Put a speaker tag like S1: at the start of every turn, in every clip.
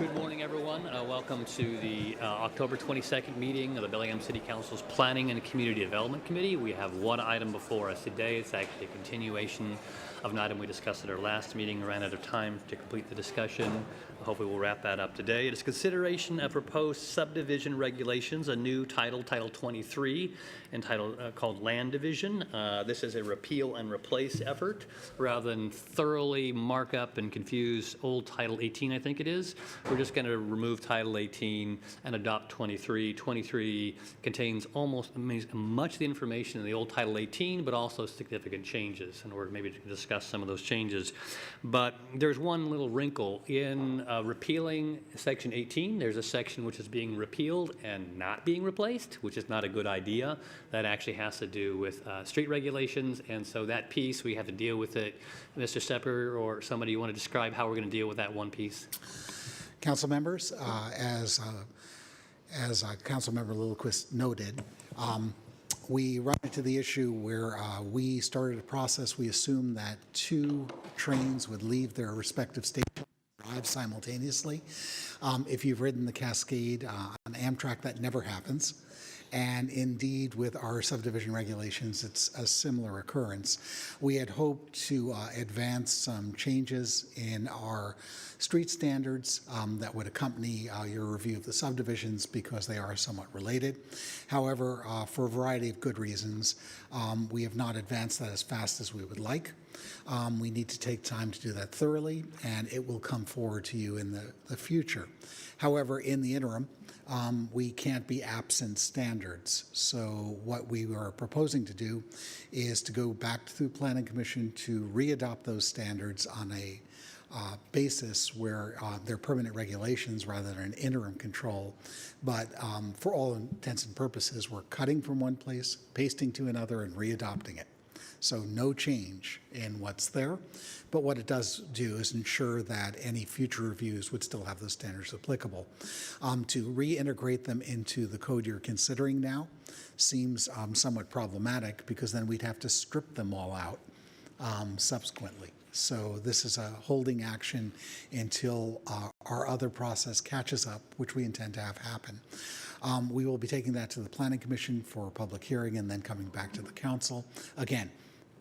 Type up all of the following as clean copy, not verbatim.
S1: Good morning, everyone. Welcome to the October 22nd meeting of the Bellingham City Council's Planning and Community Development Committee. We have one item before us today. It's actually a continuation of an item we discussed at our last meeting. We ran out of time to complete the discussion. Hopefully we'll wrap that up today. It is consideration of proposed subdivision regulations, a new title, Title 23, entitled called Land Division. This is a repeal and replace effort rather than thoroughly mark up and confuse old Title 18, I think it is. We're just going to remove Title 18 and adopt 23. 23 contains almost much of the information in the old Title 18, but also significant changes in order maybe to discuss some of those changes. But there's one little wrinkle in repealing Section 18. There's a section which is being repealed and not being replaced, which is not a good idea. That actually has to do with street regulations, and so that piece, we have to deal with it. Mr. Stepper or somebody, you want to describe how we're going to deal with that one piece?
S2: Council members, as Council Member Lillquist noted, we run into the issue where we started a process. We assumed that two trains would leave their respective stations simultaneously. If you've ridden the Cascade on Amtrak, that never happens. And indeed, with our subdivision regulations, it's a similar occurrence. We had hoped to advance some changes in our street standards that would accompany your review of the subdivisions because they are somewhat related. However, for a variety of good reasons, we have not advanced that as fast as we would like. We need to take time to do that thoroughly, and it will come forward to you in the future. However, in the interim, we can't be absent standards. So what we are proposing to do is to go back to the Planning Commission to re-adopt those standards on a basis where they're permanent regulations rather than an interim control. But for all intents and purposes, we're cutting from one place, pasting to another, and re-adopting it. So no change in what's there, but what it does do is ensure that any future reviews would still have those standards applicable. To reintegrate them into the code you're considering now seems somewhat problematic because then we'd have to strip them all out subsequently. So this is a holding action until our other process catches up, which we intend to have happen. We will be taking that to the Planning Commission for a public hearing and then coming back to the Council. Again,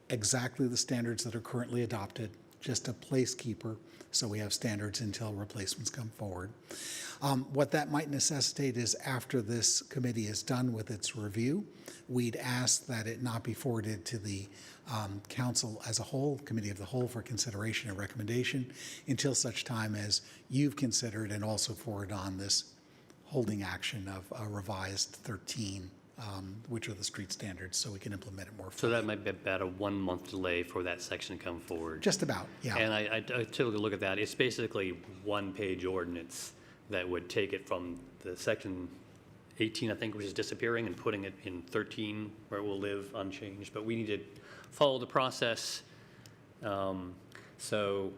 S2: exactly the standards that are currently adopted, just a placekeeper, so we have standards until replacements come forward. What that might necessitate is after this committee is done with its review, we'd ask that it not be forwarded to the Council as a whole, Committee of the Whole, for consideration and recommendation until such time as you've considered and also forward on this holding action of a revised 13, which are the street standards, so we can implement it more fully.
S1: So that might be about a 1 month delay for that section to come forward.
S2: Just about, yeah.
S1: And I totally look at that. It's basically one-page ordinance that would take it from the section 18, I think, which is disappearing, and putting it in 13, where it will live unchanged. But we need to follow the process. So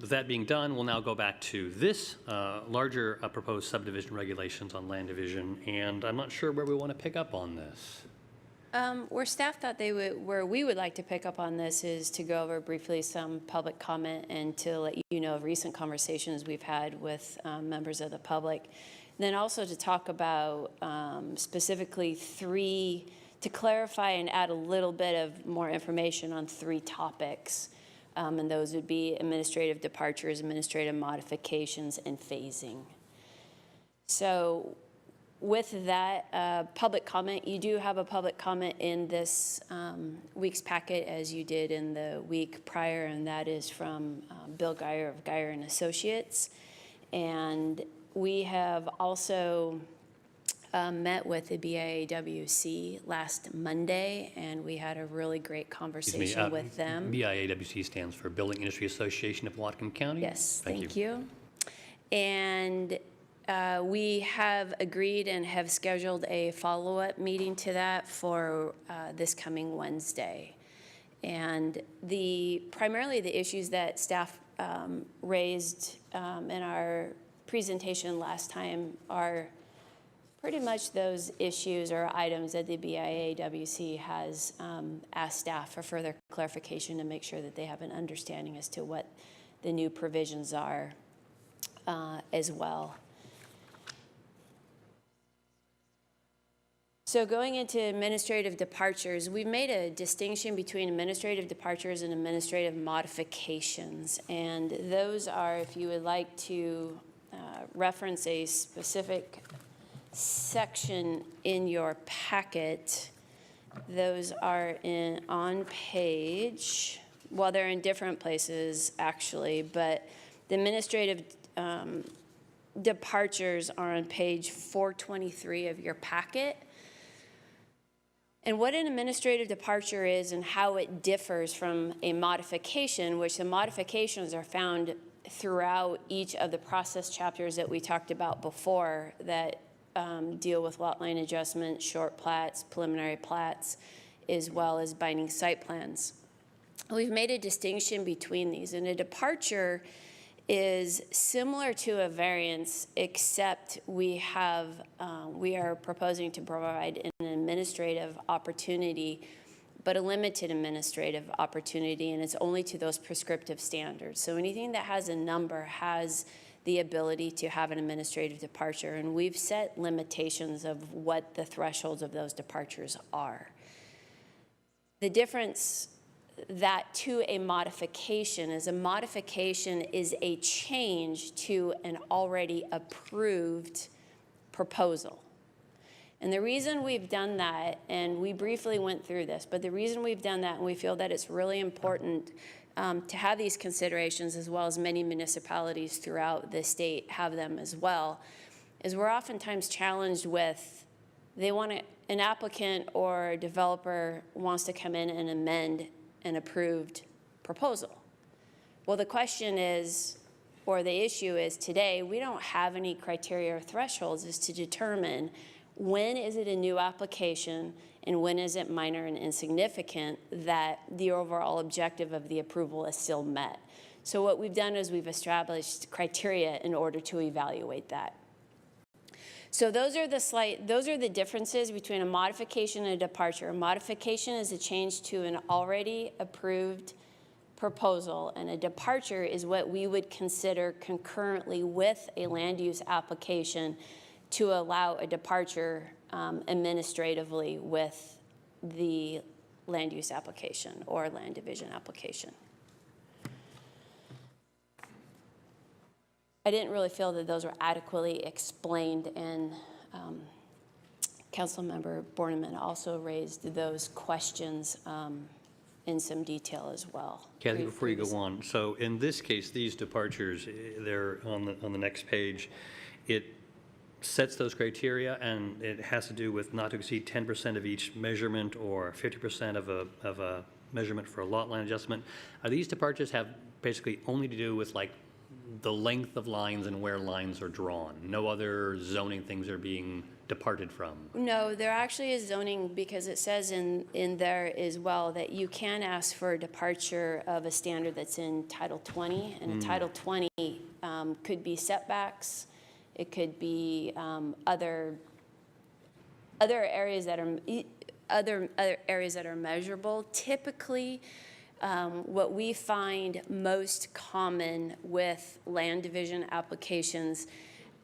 S1: with that being done, we'll now go back to this larger proposed subdivision regulations on land division, and I'm not sure where we want to pick up on this.
S3: Where staff thought where we would like to pick up on this is to go over briefly some public comment and to let you know of recent conversations we've had with members of the public. And then also to talk about specifically to clarify and add a little bit of more information on 3 topics. And those would be administrative departures, administrative modifications, and phasing. So with that public comment, you do have a public comment in this week's packet as you did in the week prior, and that is from Bill Geyer of Geyer and Associates. And we have also met with the BIAWC last Monday, and we had a really great conversation with them.
S1: BIAWC stands for Building Industry Association of Whatcom County.
S3: Yes, thank you. And we have agreed and have scheduled a follow-up meeting to that for this coming Wednesday. And primarily the issues that staff raised in our presentation last time are pretty much those issues or items that the BIAWC has asked staff for further clarification to make sure that they have an understanding as to what the new provisions are. as well. So going into administrative departures, we've made a distinction between administrative departures and administrative modifications. And those are, if you would like to reference a specific section in your packet, those are on page, well, they're in different places actually, but the administrative departures are on page 423 of your packet. And what an administrative departure is and how it differs from a modification, which the modifications are found throughout each of the process chapters that we talked about before that deal with lot line adjustment, short plats, preliminary plats, as well as binding site plans. We've made a distinction between these, and a departure is similar to a variance, except we are proposing to provide an administrative opportunity, but a limited administrative opportunity, and it's only to those prescriptive standards. So anything that has a number has the ability to have an administrative departure, and we've set limitations of what the thresholds of those departures are. The difference that to a modification is a change to an already approved proposal. And the reason we've done that, and we briefly went through this, but the reason we've done that, and we feel that it's really important to have these considerations, as well as many municipalities throughout the state have them as well, is we're oftentimes challenged with, an applicant or a developer wants to come in and amend an approved proposal. Well, the question is, or the issue is today, we don't have any criteria or thresholds as to determine when is it a new application and when is it minor and insignificant that the overall objective of the approval is still met. So what we've done is we've established criteria in order to evaluate that. So those are the differences between a modification and a departure. A modification is a change to an already approved proposal, and a departure is what we would consider concurrently with a land use application to allow a departure administratively with the land use application or land division application. I didn't really feel that those were adequately explained, and Councilmember Borneman also raised those questions in some detail as well.
S1: Kathy, before you go on, so in this case, these departures, they're on the next page. It sets those criteria, and it has to do with not to exceed 10% of each measurement or 50% of a measurement for a lot line adjustment. Are these departures have basically only to do with like the length of lines and where lines are drawn? No other zoning things are being departed from? No, there actually is zoning, because it says in there as well that you can ask for a departure of a standard that's in Title 20, and Title 20 could be setbacks, it could be other areas that are measurable. Typically, what we find most common with land division applications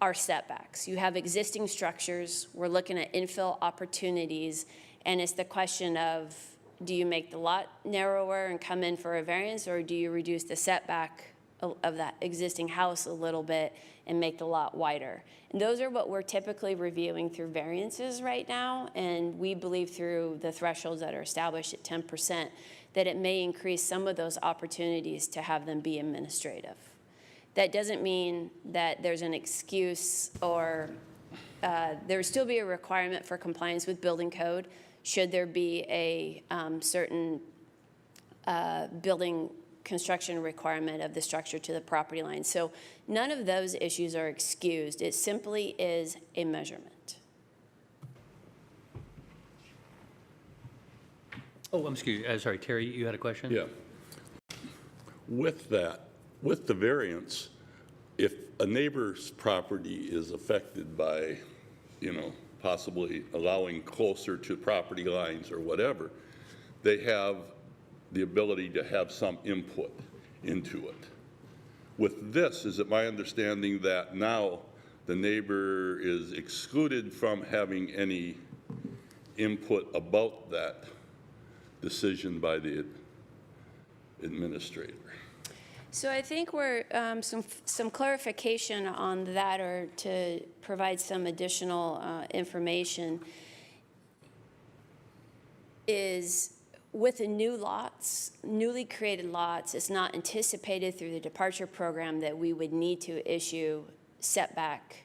S1: are setbacks. You have existing structures, we're looking at infill opportunities, and it's the question of, do you make the lot narrower and come in for a variance, or do you reduce the setback of that existing house a little bit and make the lot wider? And those are what we're typically reviewing through variances right now, and we believe through the thresholds that are established at 10% that it may increase some of those opportunities to have them be administrative. That doesn't mean that there's an excuse, or there would still be a requirement for compliance with building code should there be a certain building construction requirement of the structure to the property line. So none of those issues are excused. It simply is a measurement. Oh, I'm sorry, Terry, you had a question?
S4: Yeah. With that, with the variance, if a neighbor's property is affected by, possibly allowing closer to property lines or whatever, they have the ability to have some input into it. With this, is it my understanding that now the neighbor is excluded from having any input about that decision by the administrator?
S3: So I think we're, some clarification on that, or to provide some additional information, is with the new lots, newly created lots, it's not anticipated through the departure program that we would need to issue setback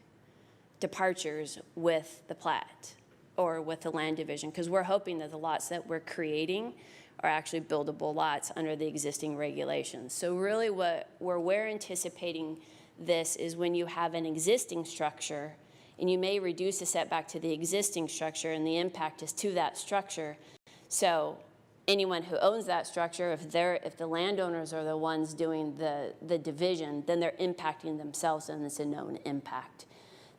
S3: departures with the plat or with the land division, because we're hoping that the lots that we're creating are actually buildable lots under the existing regulations. So really where we're anticipating this is when you have an existing structure, and you may reduce the setback to the existing structure, and the impact is to that structure. So anyone who owns that structure, if the landowners are the ones doing the division, then they're impacting themselves, and it's a known impact.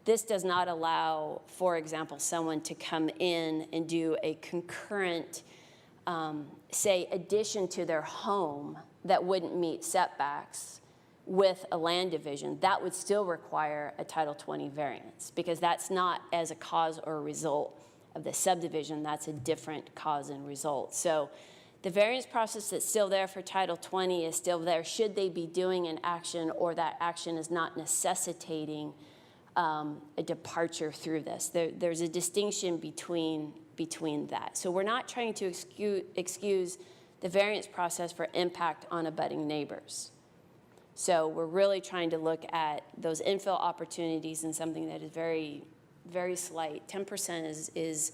S3: This does not allow, for example, someone to come in and do a concurrent, say, addition to their home that wouldn't meet setbacks with a land division. That would still require a Title 20 variance, because that's not as a cause or a result of the subdivision. That's a different cause and result. So the variance process that's still there for Title 20 is still there should they be doing an action, or that action is not necessitating a departure through this. There's a distinction between that. So we're not trying to excuse the variance process for impact on abutting neighbors. So we're really trying to look at those infill opportunities in something that is very, very slight. 10% is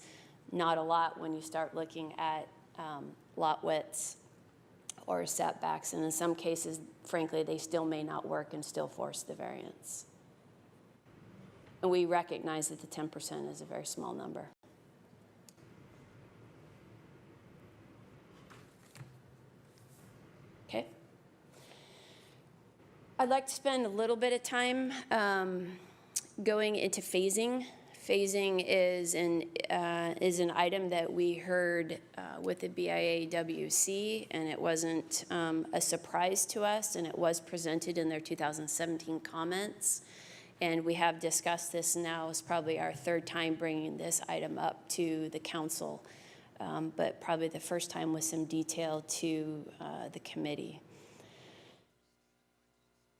S3: not a lot when you start looking at lot widths or setbacks. And in some cases, frankly, they still may not work and still force the variance. And we recognize that the 10% is a very small number. Okay. I'd like to spend a little bit of time going into phasing. Phasing is an item that we heard with the BIAWC, and it wasn't a surprise to us, and it was presented in their 2017 comments. And we have discussed this now. It's probably our third time bringing this item up to the council, but probably the first time with some detail to the committee.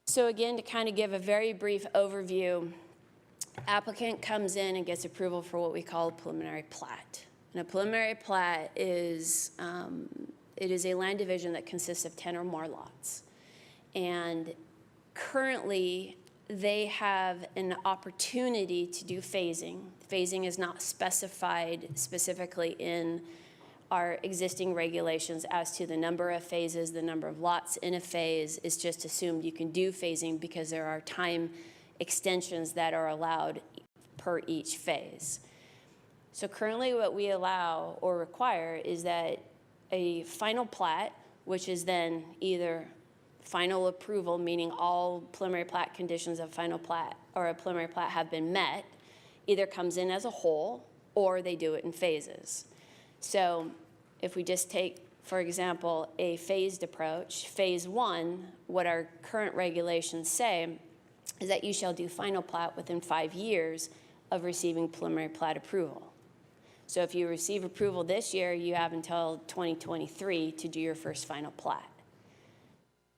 S3: So again, to kind of give a very brief overview, applicant comes in and gets approval for what we call a preliminary plat. And a preliminary plat is, it is a land division that consists of 10 or more lots. And currently, they have an opportunity to do phasing. Phasing is not specified specifically in our existing regulations as to the number of phases, the number of lots in a phase. It's just assumed you can do phasing because there are time extensions that are allowed per each phase. So currently what we allow or require is that a final plat, which is then either final approval, meaning all preliminary plat conditions of final plat or a preliminary plat have been met, either comes in as a whole or they do it in phases. So if we just take, for example, a phased approach, phase one, what our current regulations say is that you shall do final plat within 5 years of receiving preliminary plat approval. So if you receive approval this year, you have until 2023 to do your first final plat.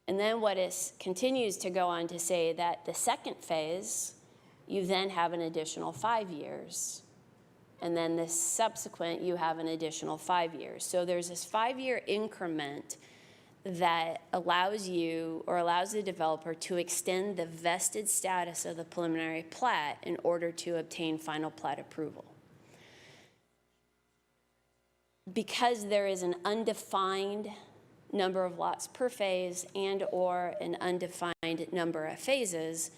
S3: And then what it continues to go on to say that the second phase, you then have an additional 5 years. And then the subsequent, you have an additional 5 years. So there's this 5-year increment that allows you or allows the developer to extend the vested status of the preliminary plat in order to obtain final plat approval. Because there is an undefined number of lots per phase and or an undefined number of phases,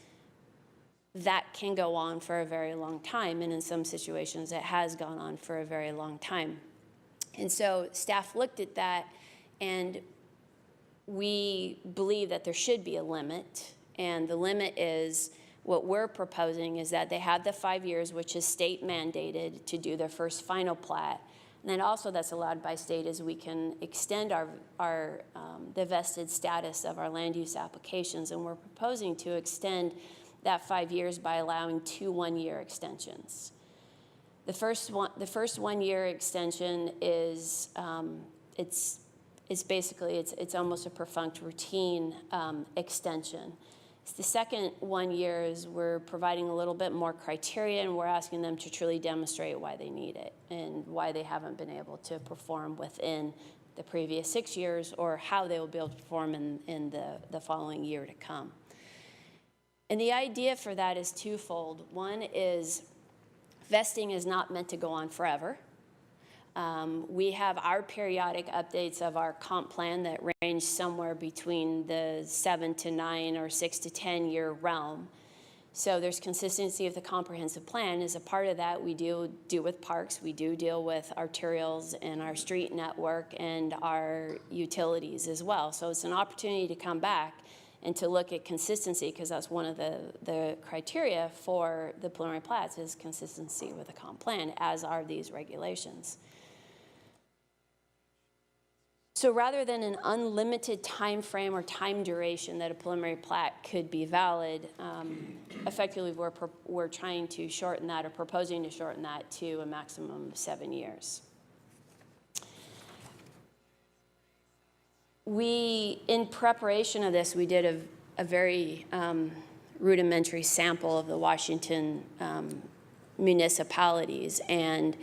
S3: that can go on for a very long time, and in some situations it has gone on for a very long time. And so staff looked at that, and we believe that there should be a limit, and the limit is, what we're proposing is that they have the 5 years, which is state mandated, to do their first final plat, And then also that's allowed by state is we can extend the vested status of our land use applications, and we're proposing to extend that 5 years by allowing 2 one-year extensions. The first 1 year extension is it's basically it's almost a perfunct routine extension. The second 1 year is we're providing a little bit more criteria, and we're asking them to truly demonstrate why they need it and why they haven't been able to perform within the previous 6 years, or how they will be able to perform in the following year to come. And the idea for that is twofold. One is vesting is not meant to go on forever. We have our periodic updates of our comp plan that range somewhere between the 7 to 9 or 6 to 10 year realm. So there's consistency of the comprehensive plan. As a part of that, we do with parks, we do deal with arterials and our street network and our utilities as well. So it's an opportunity to come back and to look at consistency, because that's one of the criteria for the preliminary plats is consistency with the comp plan, as are these regulations. So rather than an unlimited time frame or time duration that a preliminary plat could be valid, effectively we're trying to shorten that, or proposing to shorten that to a maximum of 7 years. In preparation of this, we did a very rudimentary sample of the Washington municipalities, and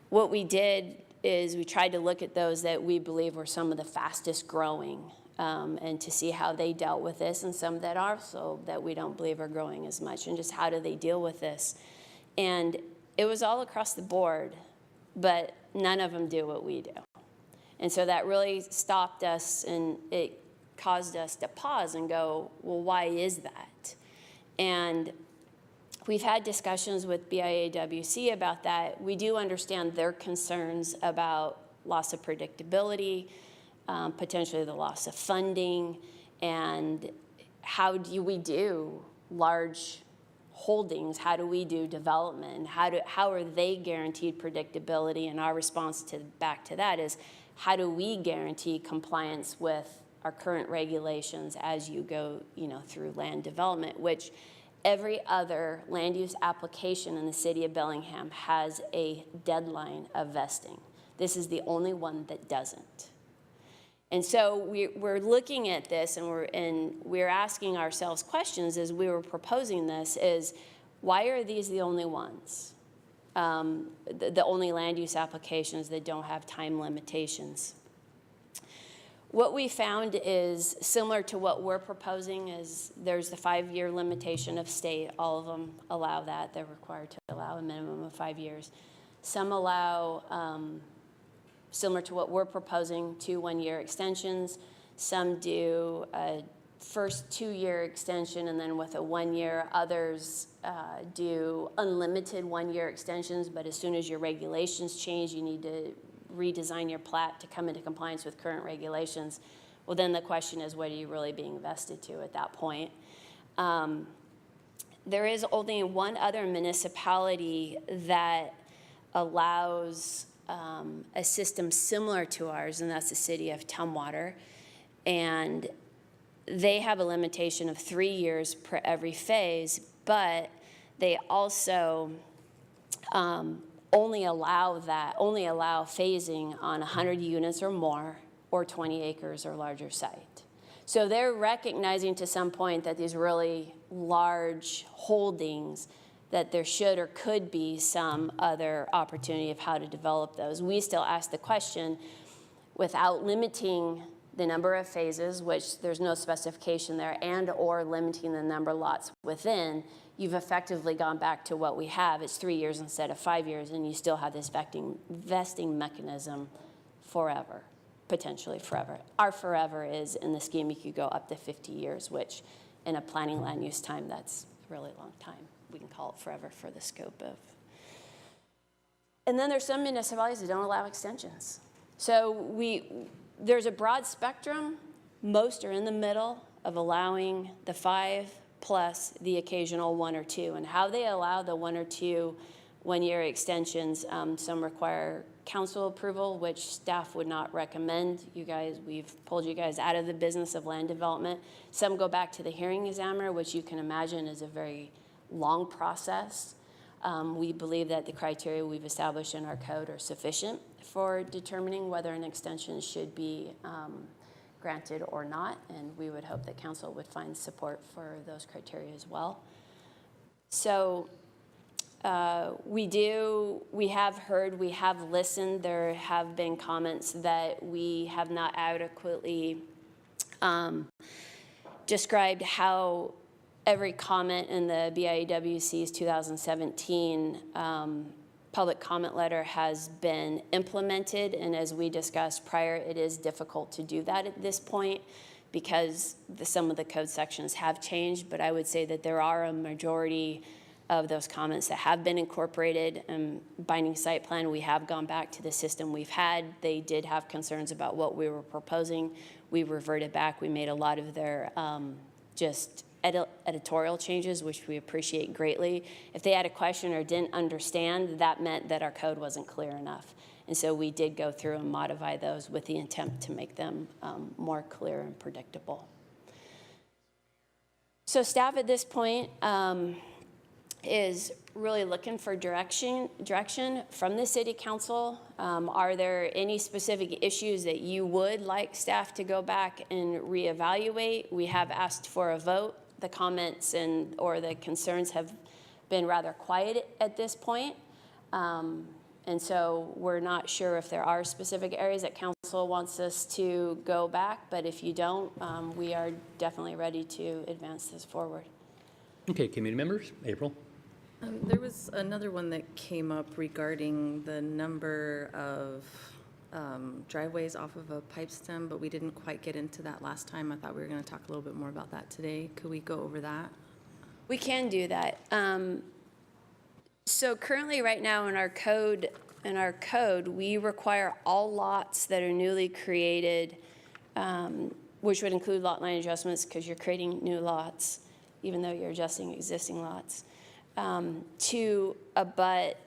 S3: what we did is we tried to look at those that we believe were some of the fastest growing, and to see how they dealt with this, and some that also that we don't believe are growing as much, and just how do they deal with this. And it was all across the board, but none of them do what we do. And so that really stopped us, and it caused us to pause and go, well, why is that? And we've had discussions with BIAWC about that. We do understand their concerns about loss of predictability, potentially the loss of funding, and how do we do large holdings? How do we do development? How are they guaranteed predictability? And our response back to that is, how do we guarantee compliance with our current regulations as you go, through land development, which every other land use application in the city of Bellingham has a deadline of vesting. This is the only one that doesn't. And so we're looking at this, and we're asking ourselves questions as we were proposing this: is why are these the only ones, the only land use applications that don't have time limitations? What we found is similar to what we're proposing. Is there's the 5 year limitation of state. All of them allow that. They're required to allow a minimum of 5 years. Some allow, similar to what we're proposing, 2 1 year extensions. Some do a first 2 year extension and then with a 1 year. Others do unlimited 1 year extensions, but as soon as your regulations change, you need to redesign your plat to come into compliance with current regulations. Well, then the question is, what are you really being vested to at that point? There is only one other municipality that allows a system similar to ours, and that's the city of Tumwater. And they have a limitation of 3 years per every phase, but they also only allow phasing on 100 units or more, or 20 acres or larger site. So they're recognizing to some point that these really large holdings, that there should or could be some other opportunity of how to develop those. We still ask the question, without limiting the number of phases, which there's no specification there, and or limiting the number of lots within, you've effectively gone back to what we have. It's 3 years instead of 5 years, and you still have this vesting mechanism forever, potentially forever. Our forever is, in the scheme, you could go up to 50 years, which in a planning land use time, that's a really long time. We can call it forever for the scope of. And then there's some municipalities that don't allow extensions. So there's a broad spectrum. Most are in the middle of allowing the 5 plus the occasional 1 or 2. And how they allow the 1 or 2 one-year extensions. Some require council approval, which staff would not recommend. You guys, we've pulled you guys out of the business of land development. Some go back to the hearing examiner, which you can imagine is a very long process. We believe that the criteria we've established in our code are sufficient for determining whether an extension should be granted or not, and we would hope that council would find support for those criteria as well. So we have heard, we have listened, there have been comments that we have not adequately described how every comment in the BIEWC's 2017 public comment letter has been implemented, and as we discussed prior, it is difficult to do that at this point because some of the code sections have changed, but I would say that there are a majority of those comments that have been incorporated. Binding site plan, we have gone back to the system we've had. They did have concerns about what we were proposing. We reverted back. We made a lot of their just editorial changes, which we appreciate greatly. If they had a question or didn't understand, that meant that our code wasn't clear enough. And so we did go through and modify those with the intent to make them more clear and predictable. So staff at this point is really looking for direction from the city council. Are there any specific issues that you would like staff to go back and reevaluate? We have asked for a vote. The comments or the concerns have been rather quiet at this point. And so we're not sure if there are specific areas that council wants us to go back, but if you don't, we are definitely ready to advance this forward.
S1: Okay, committee members, April.
S5: There was another one that came up regarding the number of driveways off of a pipe stem, but we didn't quite get into that last time. I thought we were going to talk a little bit more about that today. Could we go over that?
S3: We can do that. So currently right now in our code, we require all lots that are newly created, which would include lot line adjustments because you're creating new lots, even though you're adjusting existing lots, to abut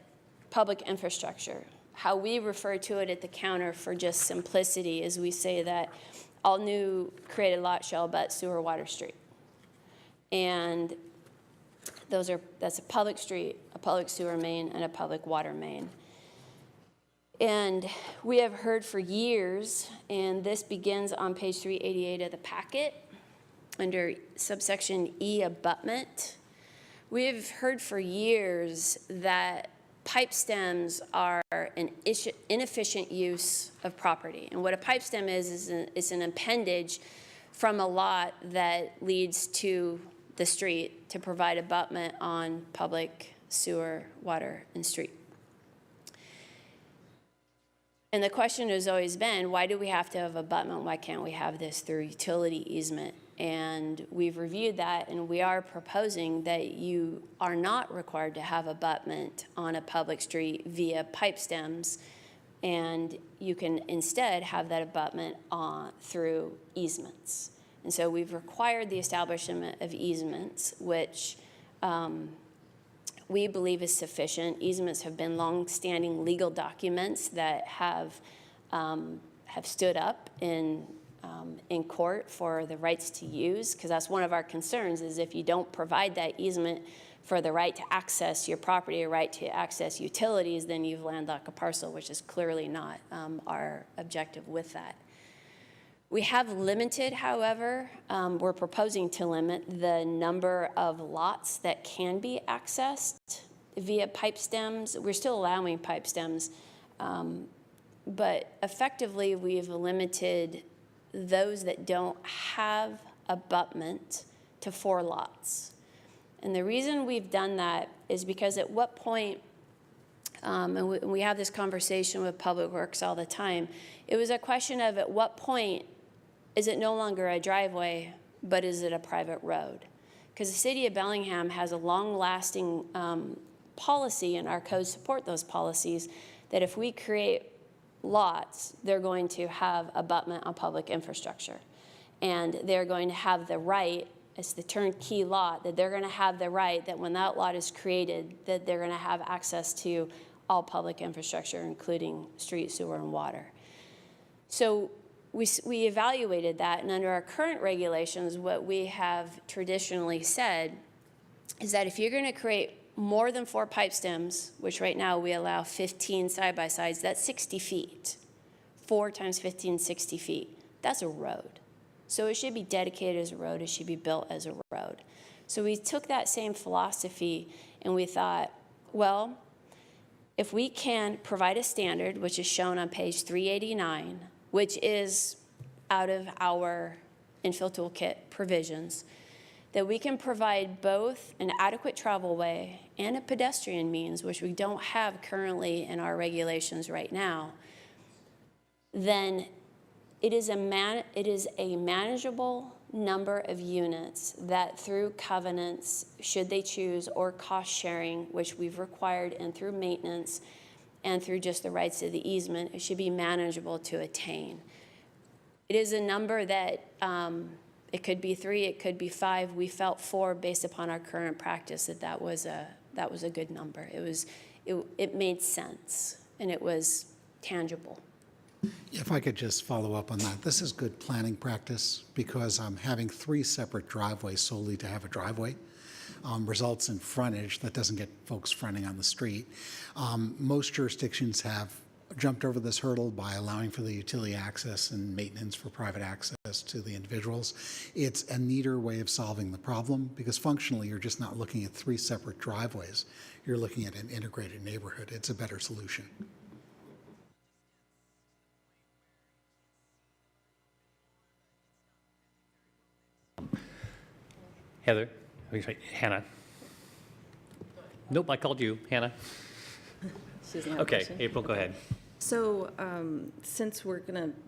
S3: public infrastructure. How we refer to it at the counter for just simplicity is we say that all new created lots shall abut sewer, water, street. And that's a public street, a public sewer main, and a public water main. And we have heard for years, and this begins on page 388 of the packet, under subsection E, abutment. We have heard for years that pipe stems are an inefficient use of property. And what a pipe stem is an appendage from a lot that leads to the street to provide abutment on public sewer, water, and street. And the question has always been, why do we have to have abutment? Why can't we have this through utility easement? And we've reviewed that, and we are proposing that you are not required to have abutment on a public street via pipe stems, and you can instead have that abutment through easements. And so we've required the establishment of easements, which we believe is sufficient. Easements have been long-standing legal documents that have stood up in court for the rights to use, because that's one of our concerns, is if you don't provide that easement for the right to access your property or right to access utilities, then you've landlocked a parcel, which is clearly not our objective with that. We have limited, however, we're proposing to limit the number of lots that can be accessed via pipe stems. We're still allowing pipe stems, but effectively we've limited those that don't have abutment to 4 lots. And the reason we've done that is because at what point, and we have this conversation with Public Works all the time, it was a question of at what point is it no longer a driveway, but is it a private road? Because the city of Bellingham has a long-lasting policy, and our codes support those policies, that if we create lots, they're going to have abutment on public infrastructure. And they're going to have the right it's the turnkey lot, that they're going to have the right that when that lot is created, that they're going to have access to all public infrastructure, including street, sewer, and water. So we evaluated that, and under our current regulations, what we have traditionally said is that if you're going to create more than 4 pipe stems, which right now we allow 15 side-by-sides, that's 60 feet. 4 times 15, 60 feet. That's a road. So it should be dedicated as a road. It should be built as a road. So we took that same philosophy and we thought, well, if we can provide a standard, which is shown on page 389, which is out of our infill toolkit provisions, that we can provide both an adequate travel way and a pedestrian means, which we don't have currently in our regulations right now, then it is a manageable number of units that through covenants, should they choose, or cost sharing, which we've required, and through maintenance, and through just the rights of the easement, it should be manageable to attain. It is a number that it could be 3, it could be 5. We felt 4 based upon our current practice that was a good number. It made sense and it was tangible.
S2: If I could just follow up on that, this is good planning practice because having 3 separate driveways solely to have a driveway results in frontage that doesn't get folks fronting on the street. Most jurisdictions have jumped over this hurdle by allowing for the utility access and maintenance for private access to the individuals. It's a neater way of solving the problem because functionally you're just not looking at 3 separate driveways. You're looking at an integrated neighborhood. It's a better solution.
S1: Heather, Hannah. Nope, I called you, Hannah.
S5: She doesn't have a
S1: Okay,
S5: question.
S1: April, go ahead.
S5: So since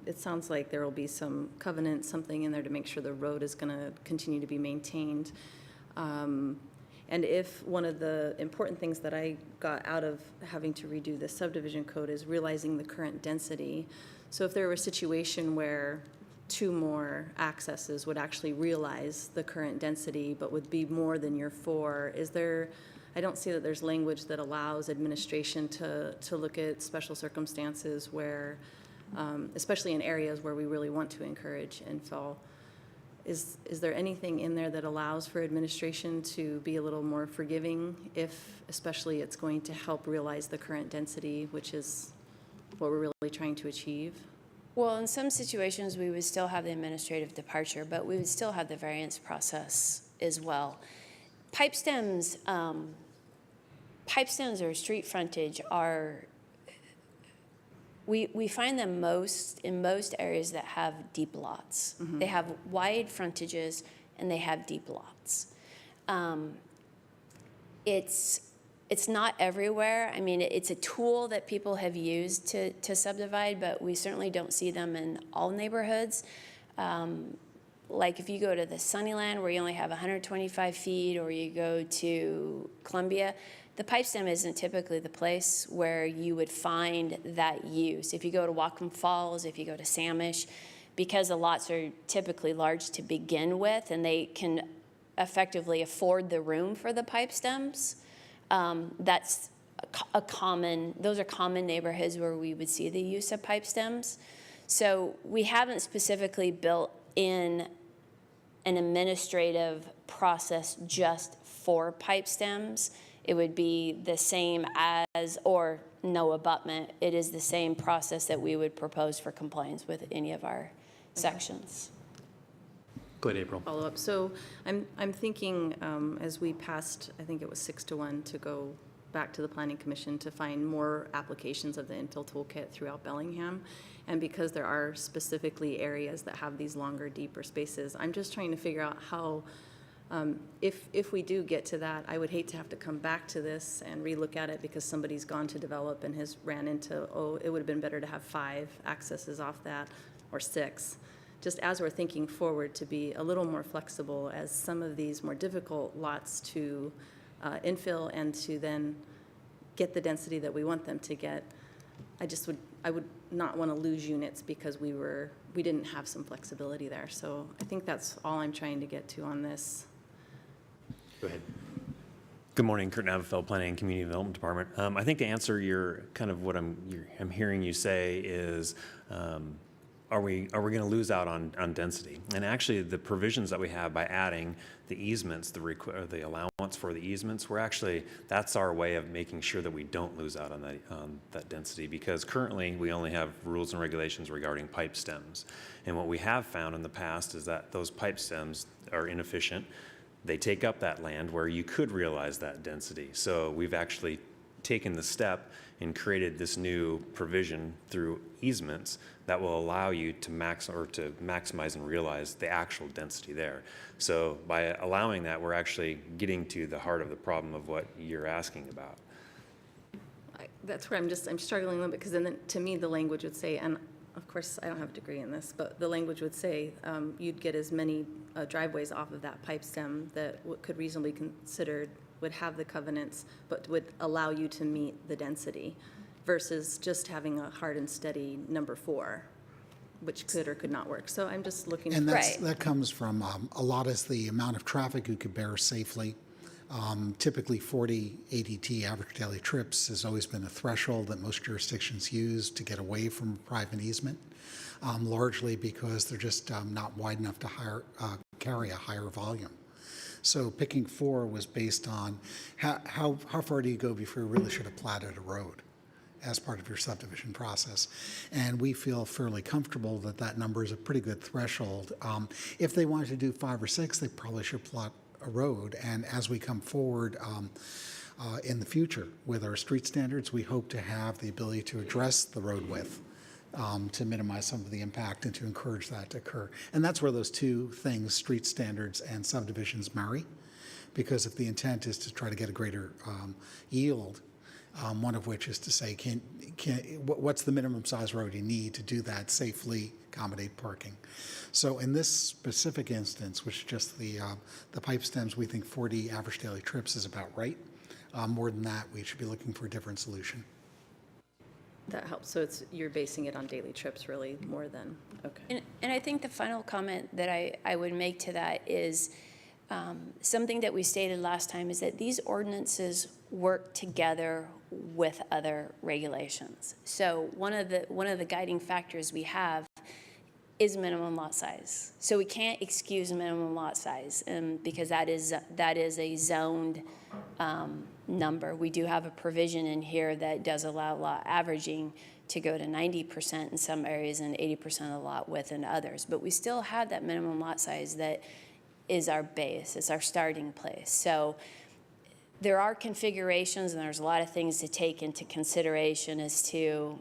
S5: it sounds like there will be some covenant, something in there to make sure the road is going to continue to be maintained. And if one of the important things that I got out of having to redo the subdivision code is realizing the current density. So if there were a situation where 2 more accesses would actually realize the current density, but would be more than your 4, I don't see that there's language that allows administration to look at special circumstances where, especially in areas where we really want to encourage infill. Is there anything in there that allows for administration to be a little more forgiving if, especially, it's going to help realize the current density, which is what we're really trying to achieve?
S3: Well, in some situations, we would still have the administrative departure, but we would still have the variance process as well. Pipe stems or street frontage we find them in most areas that have deep lots. Mm-hmm. They have wide frontages and they have deep lots. It's not everywhere. I mean, it's a tool that people have used to subdivide, but we certainly don't see them in all neighborhoods. Like if you go to the Sunnyland where you only have 125 feet, or you go to Columbia, the pipe stem isn't typically the place where you would find that use. If you go to Whatcom Falls, if you go to Samish, because the lots are typically large to begin with and they can effectively afford the room for the pipe stems, those are common neighborhoods where we would see the use of pipe stems. So we haven't specifically built in an administrative process just for pipe stems. It would be the same as, or no abutment. It is the same process that we would propose for compliance with any of our sections.
S1: Go ahead, April.
S5: Follow up. So I'm thinking as we passed, I think it was 6-1 to go back to the Planning Commission to find more applications of the infill toolkit throughout Bellingham. And because there are specifically areas that have these longer, deeper spaces, I'm just trying to figure out how, if we do get to that, I would hate to have to come back to this and relook at it because somebody's gone to develop and has ran into, it would have been better to have 5 accesses off that, or 6. Just as we're thinking forward, to be a little more flexible as some of these more difficult lots to infill and to then get the density that we want them to get. I would not want to lose units because we didn't have some flexibility there. So I think that's all I'm trying to get to on this.
S1: Go ahead.
S6: Good morning, Kurt Navafeld, Planning and Community Development Department. I think to answer your kind of what I'm hearing you say is, are we going to lose out on density? And actually, the provisions that we have by adding the easements, the allowance for the easements, that's our way of making sure that we don't lose out on that density, because currently we only have rules and regulations regarding pipe stems. And what we have found in the past is that those pipe stems are inefficient. They take up that land where you could realize that density. So we've actually taken the step and created this new provision through easements that will allow you to maximize and realize the actual density there. So by allowing that, we're actually getting to the heart of the problem of what you're asking about.
S5: That's where I'm struggling a little bit, because then to me, the language would say, and of course, I don't have a degree in this, but the language would say you'd get as many driveways off of that pipe stem that could reasonably considered would have the covenants, but would allow you to meet the density, versus just having a hard and steady number 4, which could or could not work. So I'm just looking.
S2: And
S3: Right.
S2: that comes from a lot is the amount of traffic you could bear safely. Typically 40 ADT, average daily trips, has always been a threshold that most jurisdictions use to get away from private easement, largely because they're just not wide enough to carry a higher volume. So picking 4 was based on how far do you go before you really should have platted a road as part of your subdivision process. And we feel fairly comfortable that that number is a pretty good threshold. If they wanted to do 5 or 6, they probably should plot a road. And as we come forward in the future with our street standards, we hope to have the ability to address the road width to minimize some of the impact and to encourage that to occur. And that's where those two things, street standards and subdivisions, marry. Because if the intent is to try to get a greater yield, one of which is to say, what's the minimum size road you need to do that safely, accommodate parking? So in this specific instance, which is just the pipe stems, we think 40 average daily trips is about right. More than that, we should be looking for a different solution.
S5: That helps. So you're basing it on daily trips really more than, okay.
S3: And I think the final comment that I would make to that is something that we stated last time is that these ordinances work together with other regulations. So one of the guiding factors we have is minimum lot size. So we can't excuse minimum lot size because that is a zoned number. We do have a provision in here that does allow lot averaging to go to 90% in some areas and 80% of the lot width in others. But we still have that minimum lot size that is our base, it's our starting place. So there are configurations and there's a lot of things to take into consideration as to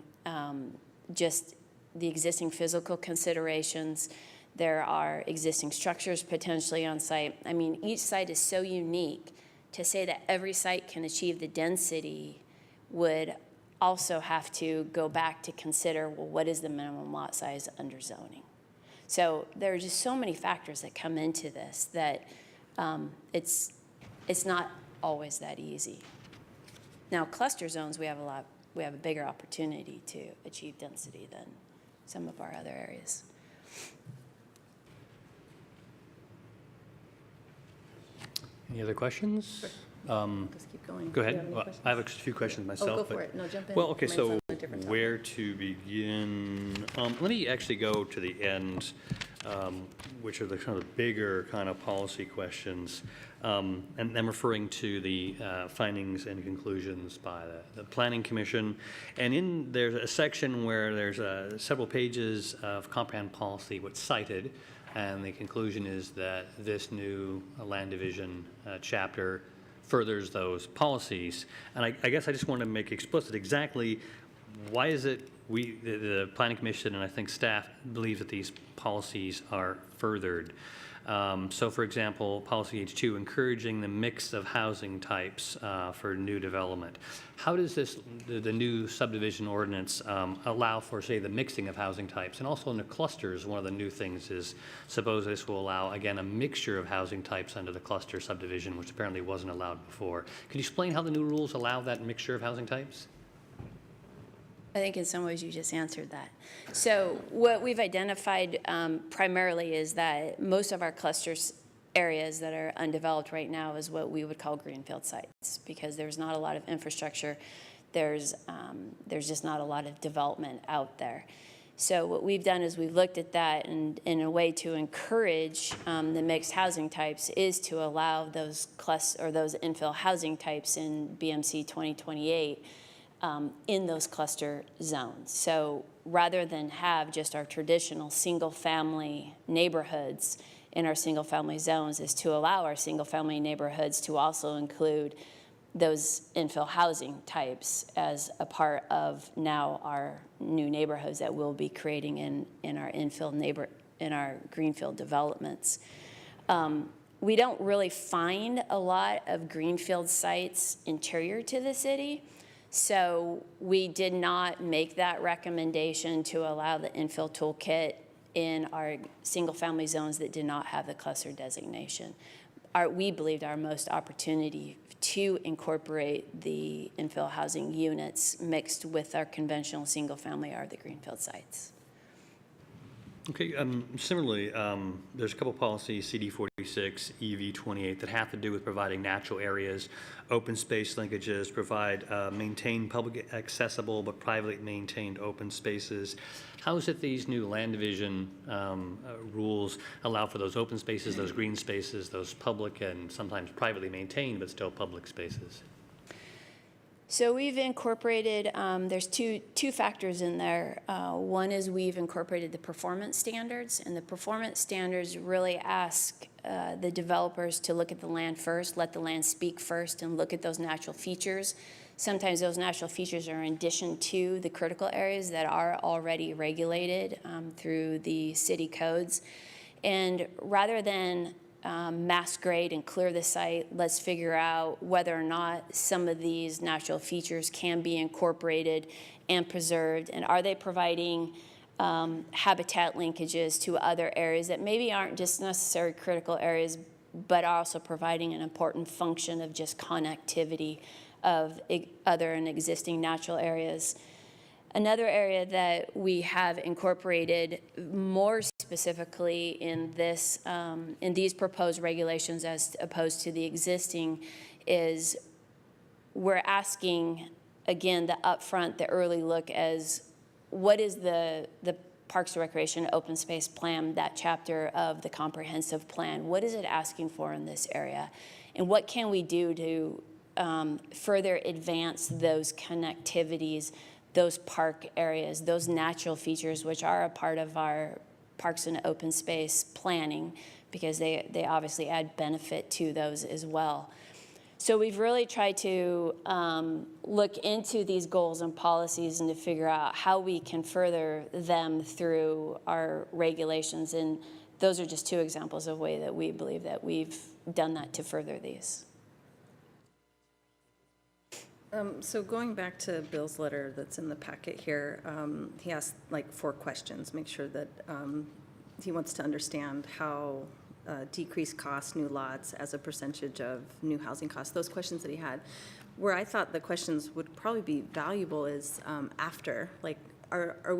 S3: just the existing physical considerations. There are existing structures potentially on site. I mean, each site is so unique. To say that every site can achieve the density would also have to go back to consider, well, what is the minimum lot size under zoning? So there are just so many factors that come into this that it's not always that easy. Now, cluster zones, we have a bigger opportunity to achieve density than some of our other areas.
S1: Any other questions?
S5: Just keep going.
S1: Go
S5: Do you
S1: ahead.
S5: have any
S1: Well,
S5: questions?
S1: I have a few questions myself.
S5: Oh, go
S1: but-
S5: for it. No, jump in.
S1: Well, okay,
S5: Mine's
S1: so
S5: on a different topic.
S1: where to begin? Let me actually go to the end, which are the kind of bigger kind of policy questions. And I'm referring to the findings and conclusions by the Planning Commission. And there's a section where there's several pages of comprehensive policy what's cited. And the conclusion is that this new land division chapter furthers those policies. And I guess I just want to make explicit exactly why is it the Planning Commission and I think staff believe that these policies are furthered. So for example, policy H2, encouraging the mix of housing types for new development. How does the new subdivision ordinance allow for, say, the mixing of housing types? And also in the clusters, one of the new things is, suppose this will allow, again, a mixture of housing types under the cluster subdivision, which apparently wasn't allowed before. Could you explain how the new rules allow that mixture of housing types?
S3: I think in some ways you just answered that. So what we've identified primarily is that most of our clusters areas that are undeveloped right now is what we would call greenfield sites, because there's not a lot of infrastructure. There's just not a lot of development out there. So what we've done is we've looked at that, and in a way to encourage the mixed housing types is to allow those those infill housing types in BMC 2028 in those cluster zones. So rather than have just our traditional single-family neighborhoods in our single-family zones, is to allow our single-family neighborhoods to also include those infill housing types as a part of now our new neighborhoods that we'll be creating in our greenfield developments. We don't really find a lot of greenfield sites interior to the city, so we did not make that recommendation to allow the infill toolkit in our single-family zones that did not have the cluster designation. We believed our most opportunity to incorporate the infill housing units mixed with our conventional single-family are the greenfield sites.
S1: Okay, similarly, there's a couple policies, CD 46, EV 28, that have to do with providing natural areas, open space linkages, provide maintain public accessible but privately maintained open spaces. How is it these new land division rules allow for those open spaces, those green spaces, those public and sometimes privately maintained but still public spaces?
S3: So we've incorporated, there's two factors in there. One is we've incorporated the performance standards, and the performance standards really ask the developers to look at the land first, let the land speak first, and look at those natural features. Sometimes those natural features are in addition to the critical areas that are already regulated through the city codes. And rather than mass grade and clear the site, let's figure out whether or not some of these natural features can be incorporated and preserved, and are they providing habitat linkages to other areas that maybe aren't just necessarily critical areas, but are also providing an important function of just connectivity of other and existing natural areas. Another area that we have incorporated more specifically in these proposed regulations as opposed to the existing is we're asking, again, the upfront, the early look as what is the Parks and Recreation Open Space Plan, that chapter of the comprehensive plan, what is it asking for in this area? And what can we do to further advance those connectivities, those park areas, those natural features, which are a part of our parks and open space planning, because they obviously add benefit to those as well. So we've really tried to look into these goals and policies and to figure out how we can further them through our regulations. And those are just two examples of way that we believe that we've done that to further these.
S5: So going back to Bill's letter that's in the packet here, he asked like 4 questions, make sure that he wants to understand how decreased costs, new lots as a percentage of new housing costs, those questions that he had. Where I thought the questions would probably be valuable is after, like, do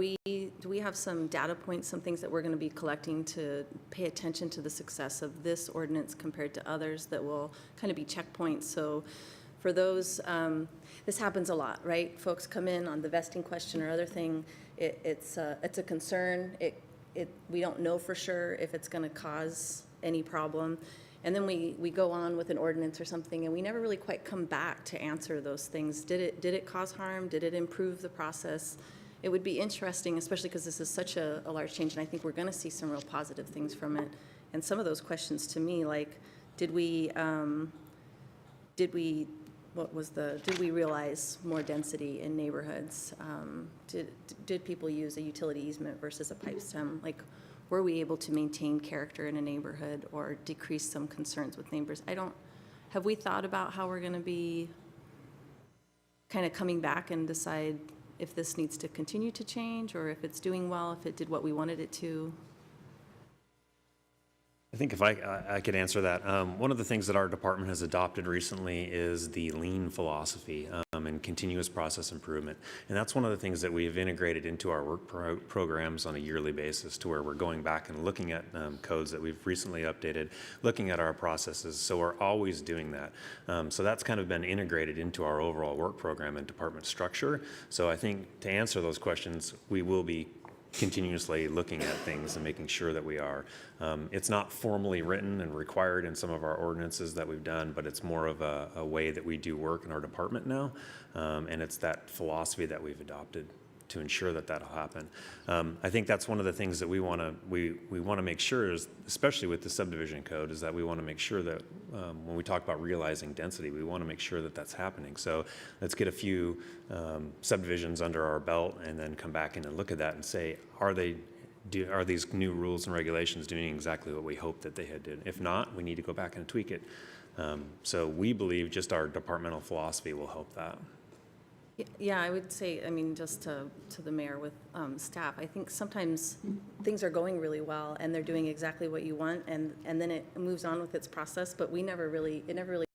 S5: we have some data points, some things that we're going to be collecting to pay attention to the success of this ordinance compared to others that will kind of be checkpoints? So for those, this happens a lot, right? Folks come in on the vesting question or other thing. It's a concern. We don't know for sure if it's going to cause any problem. And then we go on with an ordinance or something, and we never really quite come back to answer those things. Did it cause harm? Did it improve the process? It would be interesting, especially because this is such a large change, and I think we're going to see some real positive things from it. And some of those questions to me, like, did we realize more density in neighborhoods? Did people use a utility easement versus a pipe stem? Like, were we able to maintain character in a neighborhood or decrease some concerns with neighbors? Have we thought about how we're going to be kind of coming back and decide if this needs to continue to change or if it's doing well, if it did what we wanted it to?
S6: I think if I could answer that. One of the things that our department has adopted recently is the lean philosophy. and continuous process improvement. And that's one of the things that we've integrated into our work programs on a yearly basis, to where we're going back and looking at codes that we've recently updated, looking at our processes. So we're always doing that. So that's kind of been integrated into our overall work program and department structure. So I think to answer those questions, we will be continuously looking at things and making sure that we are. It's not formally written and required in some of our ordinances that we've done, but it's more of a way that we do work in our department now. And it's that philosophy that we've adopted to ensure that that'll happen. I think that's one of the things that we want to make sure is, especially with the subdivision code, is that we want to make sure that when we talk about realizing density, we want to make sure that that's happening. So let's get a few subdivisions under our belt and then come back in and look at that and say, are these new rules and regulations doing exactly what we hoped that they had did? If not, we need to go back and tweak it. So we believe just our departmental philosophy will help that.
S5: Yeah, I would say, I mean, just to the mayor with staff, I think sometimes things are going really well and they're doing exactly what you want, and then it moves on with its process, but it never really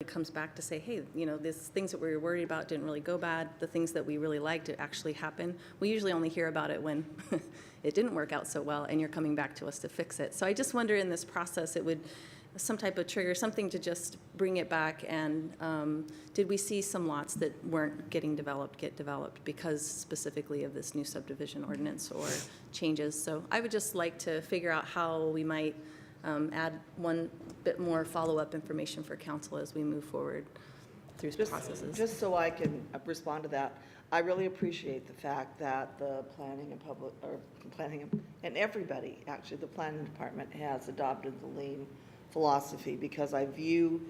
S5: comes back to say, hey, you know, these things that we were worried about didn't really go bad. The things that we really liked, it actually happened. We usually only hear about it when it didn't work out so well and you're coming back to us to fix it. So I just wonder in this process, it would, some type of trigger, something to just bring it back. And did we see some lots that weren't getting developed get developed because specifically of this new subdivision ordinance or changes? So I would just like to figure out how we might add one bit more follow-up information for council as we move forward through processes.
S7: Just so I can respond to that, I really appreciate the fact that the planning and everybody, actually, the planning department has adopted the lean philosophy, because I view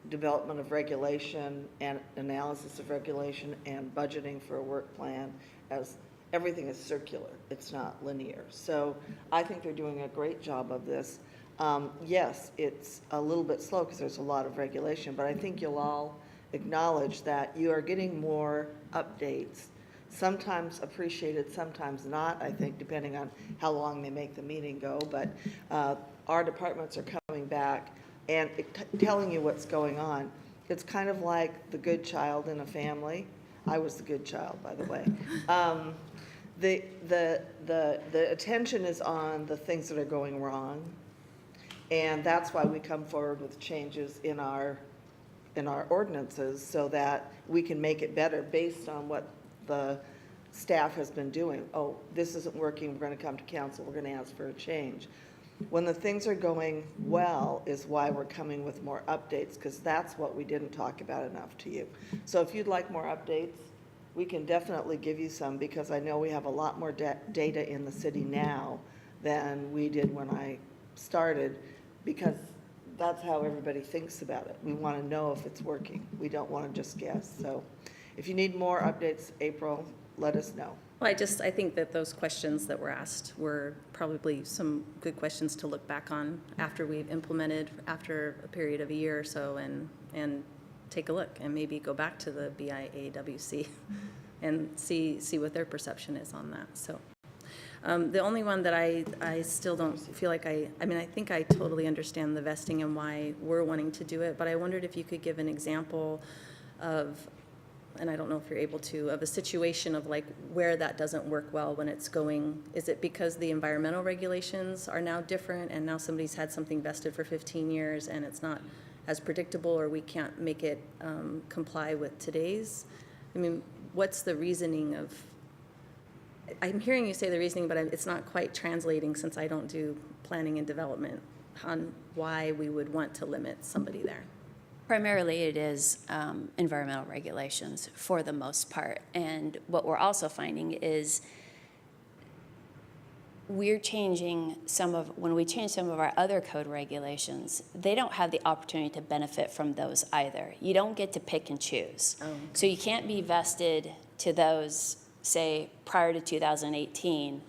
S7: development of regulation and analysis of regulation and budgeting for a work plan as everything is circular. It's not linear. So I think they're doing a great job of this. Yes, it's a little bit slow because there's a lot of regulation, but I think you'll all acknowledge that you are getting more updates, sometimes appreciated, sometimes not, I think, depending on how long they make the meeting go. But our departments are coming back and telling you what's going on. It's kind of like the good child in a family. I was the good child, by the way. The attention is on the things that are going wrong, and that's why we come forward with changes in our ordinances, so that we can make it better based on what the staff has been doing. Oh, this isn't working, we're going to come to council, we're going to ask for a change. When the things are going well is why we're coming with more updates, because that's what we didn't talk about enough to you. So if you'd like more updates, we can definitely give you some, because I know we have a lot more data in the city now than we did when I started, because that's how everybody thinks about it. We want to know if it's working. We don't want to just guess. So if you need more updates, April, let us know.
S5: Well, I think that those questions that were asked were probably some good questions to look back on after we've implemented, after a period of a year or so, and take a look and maybe go back to the BIAWC and see what their perception is on that. So the only one that I still don't feel like I mean, I think I totally understand the vesting and why we're wanting to do it, but I wondered if you could give an example of, and I don't know if you're able to, of a situation of like where that doesn't work well when it's going. Is it because the environmental regulations are now different and now somebody's had something vested for 15 years and it's not as predictable, or we can't make it comply with today's? I mean, what's the reasoning of, I'm hearing you say the reasoning, but it's not quite translating, since I don't do planning and development, on why we would want to limit somebody there.
S3: Primarily, it is environmental regulations for the most part. And what we're also finding is we're changing when we change some of our other code regulations, they don't have the opportunity to benefit from those either. You don't get to pick and choose. Oh. So you can't be vested to those, say, prior to 2018,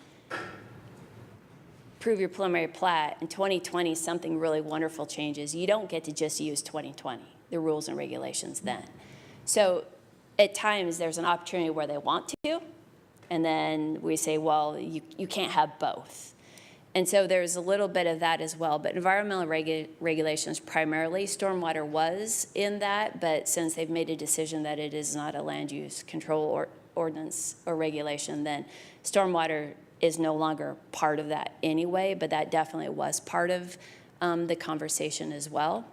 S3: prove your preliminary plat, in 2020 something really wonderful changes. You don't get to just use 2020, the rules and regulations then. So at times there's an opportunity where they want to, and then we say, well, you can't have both. And so there's a little bit of that as well, but environmental regulations primarily, stormwater was in that, but since they've made a decision that it is not a land use control ordinance or regulation, then stormwater is no longer part of that anyway, but that definitely was part of the conversation as well.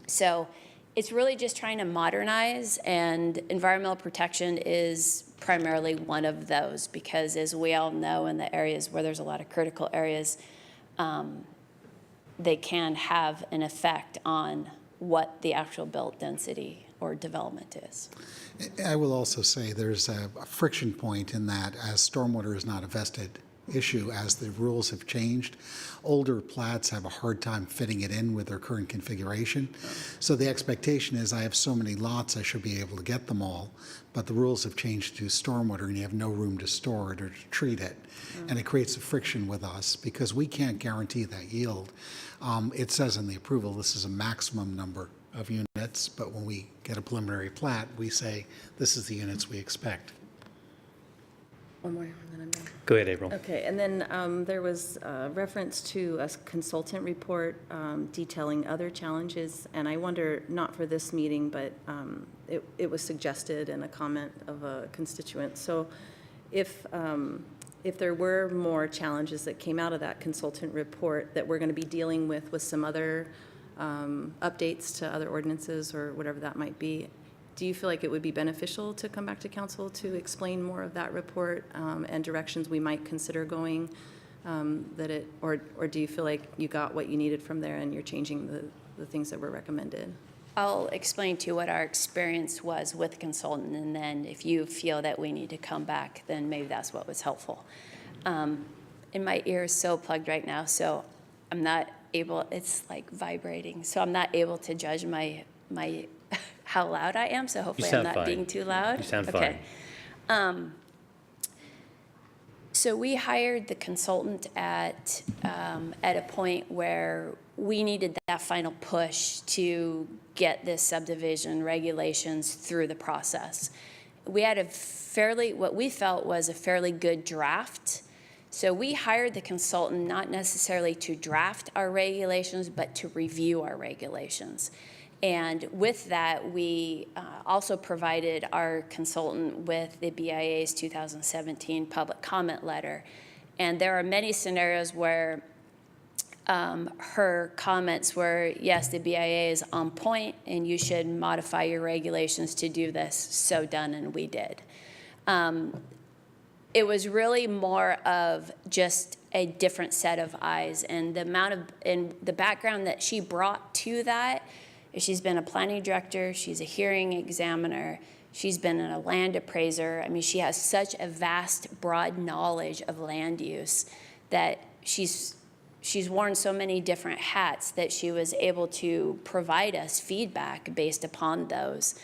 S3: So it's really just trying to modernize, and environmental protection is primarily one of those, because as we all know, in the areas where there's a lot of critical areas, they can have an effect on what the actual built density or development is.
S2: I will also say there's a friction point in that, as stormwater is not a vested issue, as the rules have changed, older plats have a hard time fitting it in with their current configuration. So the expectation is, I have so many lots, I should be able to get them all, but the rules have changed to stormwater and you have no room to store it or to treat it. And it creates a friction with us because we can't guarantee that yield. It says in the approval, this is a maximum number of units, but when we get a preliminary plat, we say, this is the units we expect.
S5: One more, and then I'm done.
S1: Go ahead, April.
S5: Okay, and then there was reference to a consultant report detailing other challenges, and I wonder, not for this meeting, but it was suggested in a comment of a constituent. So if there were more challenges that came out of that consultant report that we're going to be dealing with some other updates to other ordinances or whatever that might be, do you feel like it would be beneficial to come back to council to explain more of that report and directions we might consider going, or do you feel like you got what you needed from there and you're changing the things that were recommended?
S3: I'll explain to you what our experience was with the consultant, and then if you feel that we need to come back, then maybe that's what was helpful. And my ear is so plugged right now, so I'm not able, it's like vibrating, so I'm not able to judge my how loud I am, so hopefully I'm not being too loud.
S1: You sound
S3: okay.
S1: fine.
S3: So we hired the consultant at a point where we needed that final push to get this subdivision regulations through the process. We had what we felt was a fairly good draft. So we hired the consultant not necessarily to draft our regulations, but to review our regulations. And with that, we also provided our consultant with the BIA's 2017 public comment letter. And there are many scenarios where her comments were, yes, the BIA is on point and you should modify your regulations to do this. So done, and we did. It was really more of just a different set of eyes, and the background that she brought to that. She's been a planning director, she's a hearing examiner, she's been a land appraiser. I mean, she has such a vast, broad knowledge of land use that she's worn so many different hats that she was able to provide us feedback based upon those.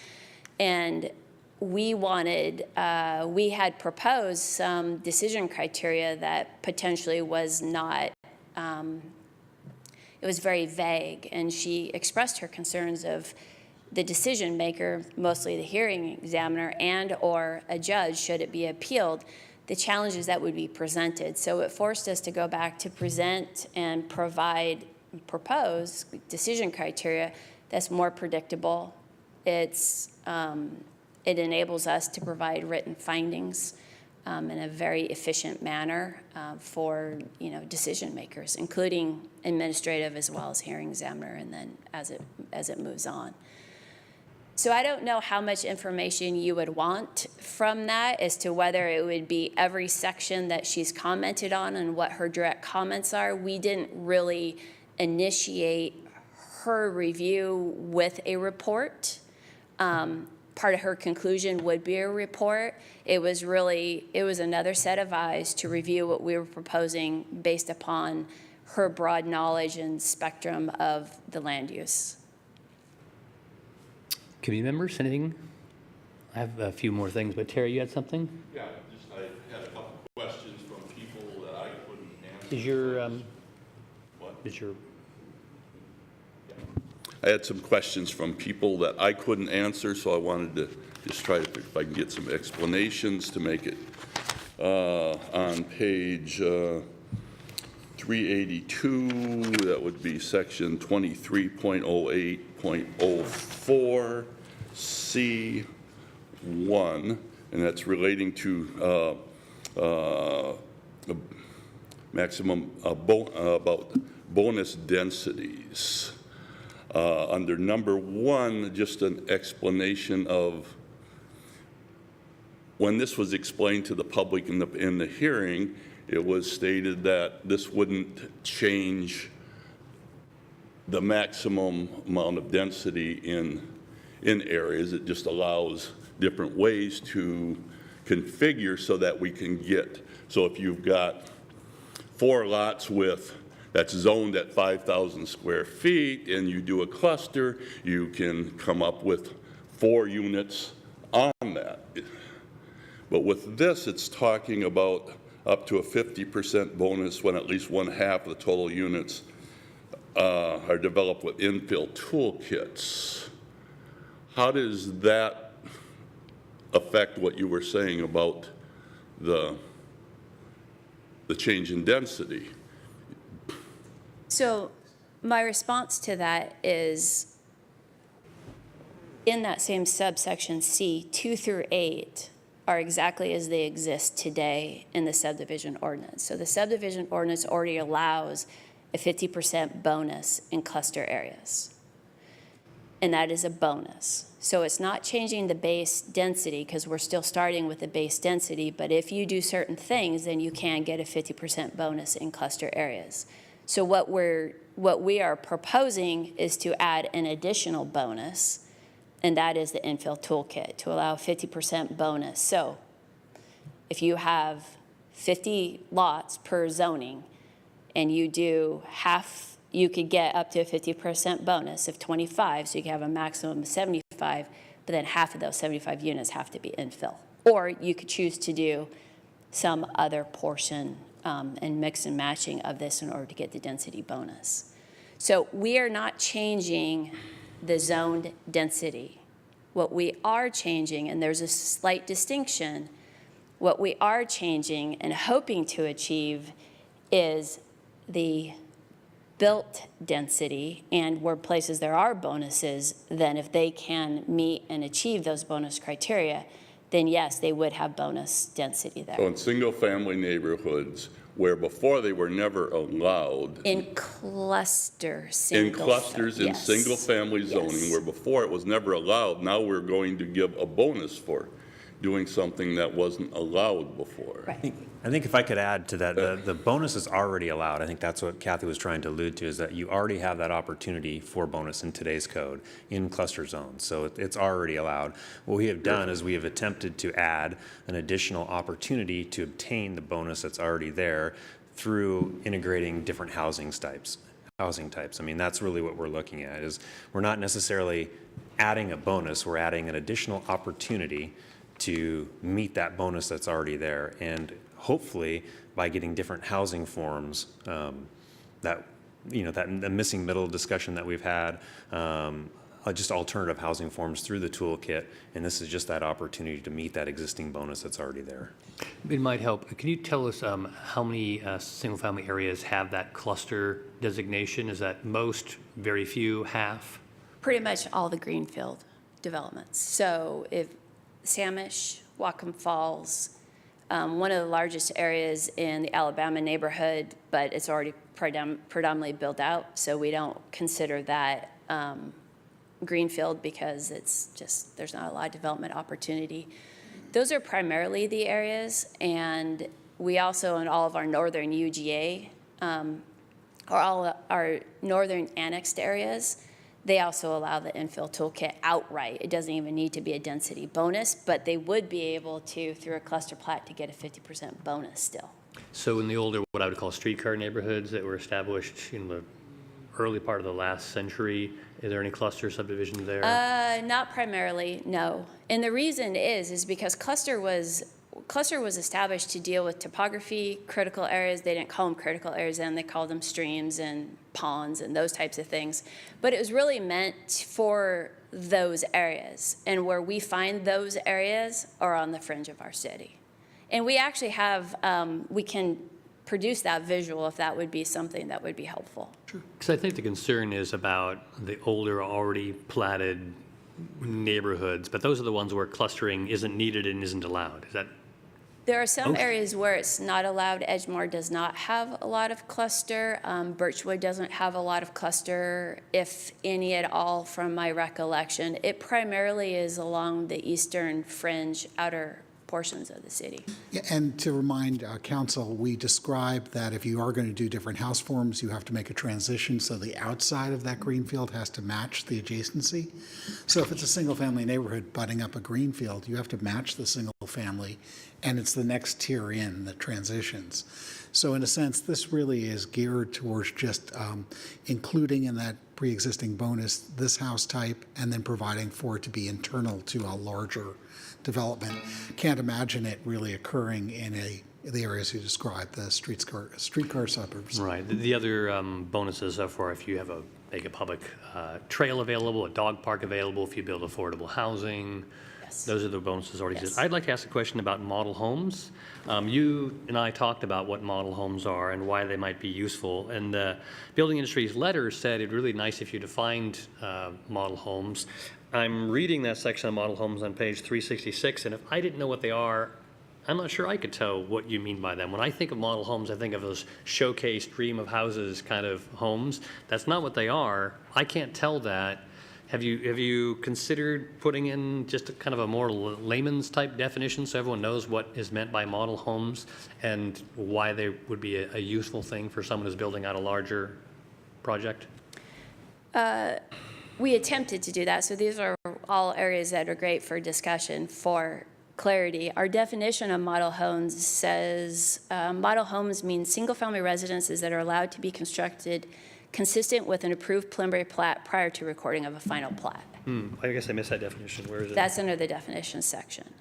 S3: And we had proposed some decision criteria that potentially was not, it was very vague, and she expressed her concerns of the decision maker, mostly the hearing examiner and or a judge, should it be appealed, the challenges that would be presented. So it forced us to go back to present and propose decision criteria that's more predictable. It enables us to provide written findings in a very efficient manner for decision makers, including administrative as well as hearing examiner, and then as it moves on. So I don't know how much information you would want from that as to whether it would be every section that she's commented on and what her direct comments are. We didn't really initiate her review with a report. Part of her conclusion would be a report. It was another set of eyes to review what we were proposing based upon her broad knowledge and spectrum of the land use.
S1: Committee members, anything? I have a few more things, but Terry, you had something?
S4: Yeah, I had a couple questions from people that I couldn't answer. I had some questions from people that I couldn't answer, so I wanted to just try to, if I can get some explanations to make it on page 382, that would be section 23.08.04 C1, and that's relating to maximum about bonus densities. Under number 1, just an explanation of when this was explained to the public in the hearing, it was stated that this wouldn't change the maximum amount of density in areas. It just allows different ways to configure so that we can get, so if you've got 4 lots that's zoned at 5,000 square feet and you do a cluster, you can come up with 4 units on that. But with this, it's talking about up to a 50% bonus when at least 1/2 of the total units are developed with infill toolkits. How does that affect what you were saying about the change in density?
S3: So my response to that is, in that same subsection C, 2 through 8 are exactly as they exist today in the subdivision ordinance. So the subdivision ordinance already allows a 50% bonus in cluster areas. And that is a bonus. So it's not changing the base density, because we're still starting with the base density, but if you do certain things, then you can get a 50% bonus in cluster areas. So what we are proposing is to add an additional bonus, and that is the infill toolkit, to allow 50% bonus. So if you have 50 lots per zoning and you do half, you could get up to a 50% bonus of 25, so you can have a maximum of 75, but then half of those 75 units have to be infill. Or you could choose to do some other portion and mix and matching of this in order to get the density bonus. So we are not changing the zoned density. What we are changing, and there's a slight distinction, what we are changing and hoping to achieve is the built density, and where places there are bonuses, then if they can meet and achieve those bonus criteria, then yes, they would have bonus density there.
S4: So in single-family neighborhoods, where before they were never allowed.
S3: In clusters,
S4: In clusters, in
S3: yes.
S4: single-family zoning,
S3: Yes.
S4: where before it was never allowed, now we're going to give a bonus for doing something that wasn't allowed before.
S3: Right.
S6: I think if I could add to that, the bonus is already allowed. I think that's what Kathy was trying to allude to, is that you already have that opportunity for bonus in today's code in cluster zones. So it's already allowed. What we have done is we have attempted to add an additional opportunity to obtain the bonus that's already there through integrating different housing types. I mean, that's really what we're looking at, is we're not necessarily adding a bonus, we're adding an additional opportunity to meet that bonus that's already there. And hopefully, by getting different housing forms, that the missing middle discussion that we've had, just alternative housing forms through the toolkit, and this is just that opportunity to meet that existing bonus that's already there.
S1: It might help. Can you tell us how many single-family areas have that cluster designation? Is that most, very few, half?
S3: Pretty much all the greenfield developments. So if Samish, Whatcom Falls, one of the largest areas in the Alabama neighborhood, but it's already predominantly built out, so we don't consider that greenfield because it's just, there's not a lot of development opportunity. Those are primarily the areas, and we also, in all of our northern UGA, or all our northern annexed areas, they also allow the infill toolkit outright. It doesn't even need to be a density bonus, but they would be able to, through a cluster plat, to get a 50% bonus still.
S1: So in the older, what I would call streetcar neighborhoods that were established in the early part of the last century, is there any cluster subdivisions there?
S3: Not primarily, no. And the reason is because cluster was established to deal with topography, critical areas. They didn't call them critical areas then, they called them streams and ponds and those types of things. But it was really meant for those areas. And where we find those areas are on the fringe of our city. And we actually have, we can produce that visual if that would be something that would be helpful.
S1: Because I think the concern is about the older, already platted neighborhoods, but those are the ones where clustering isn't needed and isn't allowed. Is that
S3: There are some
S1: Okay.
S3: areas where it's not allowed. Edgemore does not have a lot of cluster. Birchwood doesn't have a lot of cluster, if any at all, from my recollection. It primarily is along the eastern fringe, outer portions of the city.
S2: Yeah, and to remind council, we described that if you are going to do different house forms, you have to make a transition, so the outside of that greenfield has to match the adjacency. So if it's a single-family neighborhood butting up a greenfield, you have to match the single-family, and it's the next tier in that transitions. So in a sense, this really is geared towards just including in that pre-existing bonus this house type, and then providing for it to be internal to a larger development. Can't imagine it really occurring in the areas you described, the streetcar suburbs.
S1: right? The other bonuses are for if you have make a public trail available, a dog park available, if you build affordable housing.
S3: Yes.
S1: Those are the bonuses already exist.
S3: Yes.
S1: I'd like to ask a question about model homes. You and I talked about what model homes are and why they might be useful. And the building industry's letter said it'd really nice if you defined model homes. I'm reading that section on model homes on page 366, and if I didn't know what they are, I'm not sure I could tell what you mean by them. When I think of model homes, I think of those showcase dream of houses kind of homes. That's not what they are. I can't tell that. Have you considered putting in just a kind of a more layman's type definition so everyone knows what is meant by model homes and why they would be a useful thing for someone who's building out a larger project?
S3: We attempted to do that, so these are all areas that are great for discussion. For clarity, our definition of model homes says model homes mean single-family residences that are allowed to be constructed consistent with an approved preliminary plat prior to recording of a final plat.
S1: I guess I missed that definition. Where is it?
S3: That's under the definition section.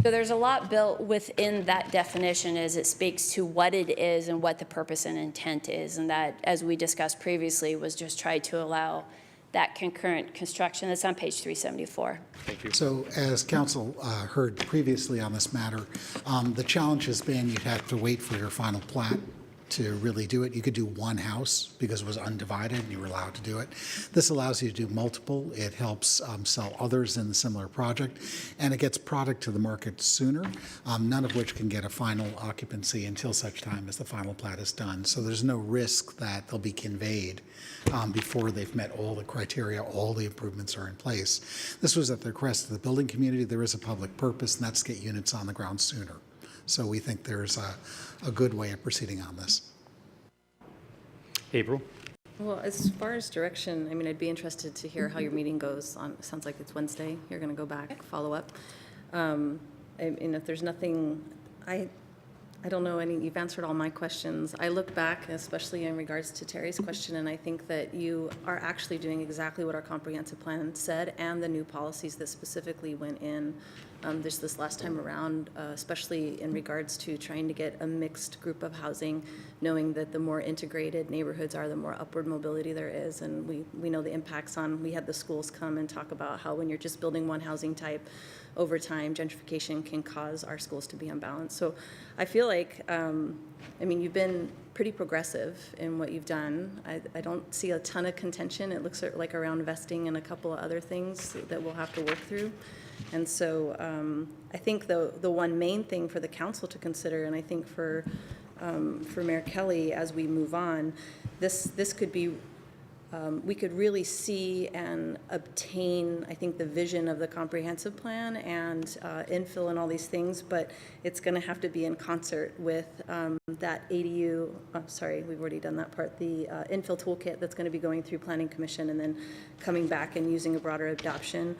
S3: So there's a lot built within that definition as it speaks to what it is and what the purpose and intent is. And that, as we discussed previously, was just try to allow that concurrent construction. That's on page 374.
S1: Thank you.
S2: So as council heard previously on this matter, the challenge has been you'd have to wait for your final plat to really do it. You could do one house because it was undivided and you were allowed to do it. This allows you to do multiple. It helps sell others in the similar project, and it gets product to the market sooner, none of which can get a final occupancy until such time as the final plat is done. So there's no risk that they'll be conveyed before they've met all the criteria, all the improvements are in place. This was at the request of the building community. There is a public purpose, and that's to get units on the ground sooner. So we think there's a good way of proceeding on this.
S1: April?
S5: Well, as far as direction, I mean, I'd be interested to hear how your meeting goes on, it sounds like it's Wednesday. You're going to go back, follow up. And if there's nothing, I don't know, you've answered all my questions. I look back, especially in regards to Terry's question, and I think that you are actually doing exactly what our comprehensive plan said and the new policies that specifically went in this last time around, especially in regards to trying to get a mixed group of housing, knowing that the more integrated neighborhoods are, the more upward mobility there is. And we know the impacts on, we had the schools come and talk about how when you're just building one housing type, over time, gentrification can cause our schools to be unbalanced. So I feel like, you've been pretty progressive in what you've done. I don't see a ton of contention. It looks like around vesting and a couple of other things that we'll have to work through. And so I think the one main thing for the council to consider, and I think for Mayor Kelly as we move on, this could be, we could really see and obtain, I think, the vision of the comprehensive plan and infill and all these things, but it's going to have to be in concert with that ADU, we've already done that part, the infill toolkit that's going to be going through Planning Commission and then coming back and using a broader adoption.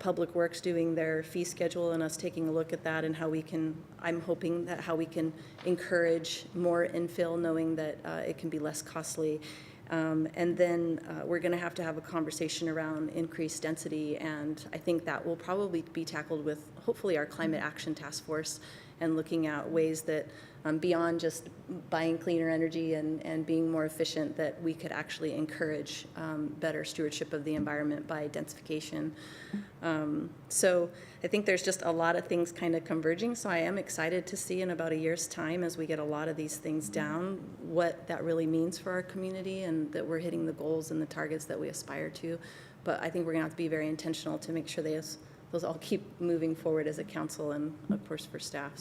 S5: Public Works doing their fee schedule and us taking a look at that and how we can, I'm hoping that how we can encourage more infill, knowing that it can be less costly. And then we're going to have a conversation around increased density, and I think that will probably be tackled with hopefully our climate action task force and looking at ways that beyond just buying cleaner energy and being more efficient, that we could actually encourage better stewardship of the environment by densification. So I think there's just a lot of things kind of converging. So I am excited to see in about a year's time, as we get a lot of these things down, what that really means for our community and that we're hitting the goals and the targets that we aspire to. But I think we're going to have to be very intentional to make sure those all keep moving forward as a council and, of course, for staff.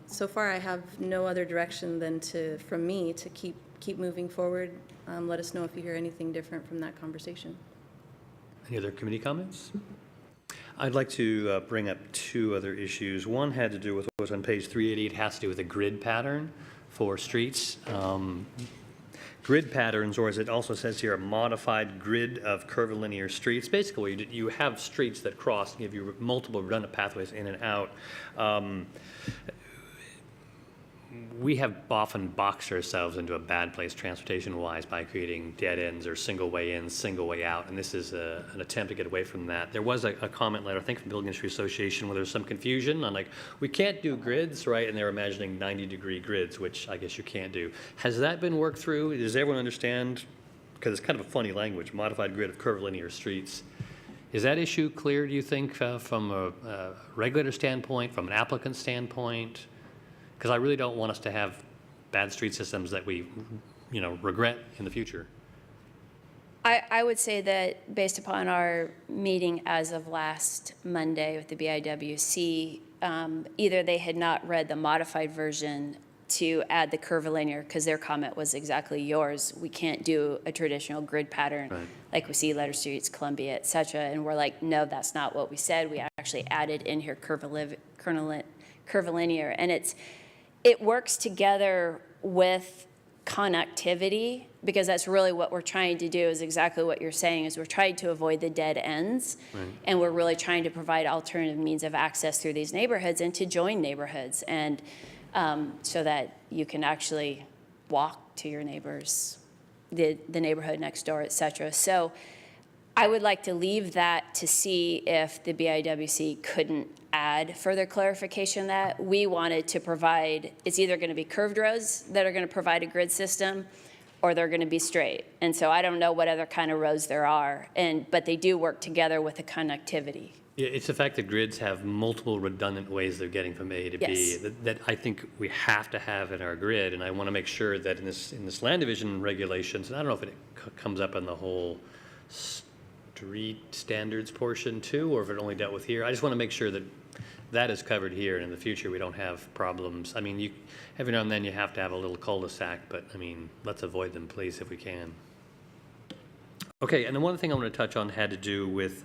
S5: So far, I have no other direction than from me to keep moving forward. Let us know if you hear anything different from that conversation.
S1: Any other committee comments? I'd like to bring up two other issues. One had to do with what was on page 380. It has to do with a grid pattern for streets. Grid patterns, or as it also says here, a modified grid of curvilinear streets. Basically, you have streets that cross and give you multiple redundant pathways in and out. We have often boxed ourselves into a bad place transportation-wise by creating dead ends or single way in, single way out, and this is an attempt to get away from that. There was a comment letter, I think, from the Building Industry Association, where there was some confusion on, like, we can't do grids, right? And they were imagining 90-degree grids, which I guess you can't do. Has that been worked through? Does everyone understand? Because it's kind of a funny language, modified grid of curvilinear streets. Is that issue clear, do you think, from a regulator standpoint, from an applicant standpoint? Because I really don't want us to have bad street systems that we, regret in the future.
S3: I would say that based upon our meeting as of last Monday with the BIWC, either they had not read the modified version to add the curvilinear, because their comment was exactly yours. We can't do a traditional grid pattern like we see Letter Streets, Columbia, et cetera. And we're like, no, that's not what we said. We actually added in here curvilinear. And it works together with connectivity, because that's really what we're trying to do, is exactly what you're saying, is we're trying to avoid the dead ends. And we're really trying to provide alternative means of access through these neighborhoods and to join neighborhoods, and so that you can actually walk to your neighbors, the neighborhood next door, et cetera. So I would like to leave that to see if the BIWC couldn't add further clarification that we wanted to provide. It's either going to be curved roads that are going to provide a grid system, or they're going to be straight. And so I don't know what other kind of roads there are, but they do work together with the connectivity.
S1: Yeah, it's the fact that grids have multiple redundant ways of getting from A to B that I think we have to have in our grid, and I want to make sure that in this land division regulations, and I don't know if it comes up in the whole street standards portion too, or if it only dealt with here. I just want to make sure that that is covered here, and in the future we don't have problems. I mean, every now and then you have to have a little cul-de-sac, but I mean, let's avoid them, please, if we can. Okay, and then one thing I want to touch on had to do with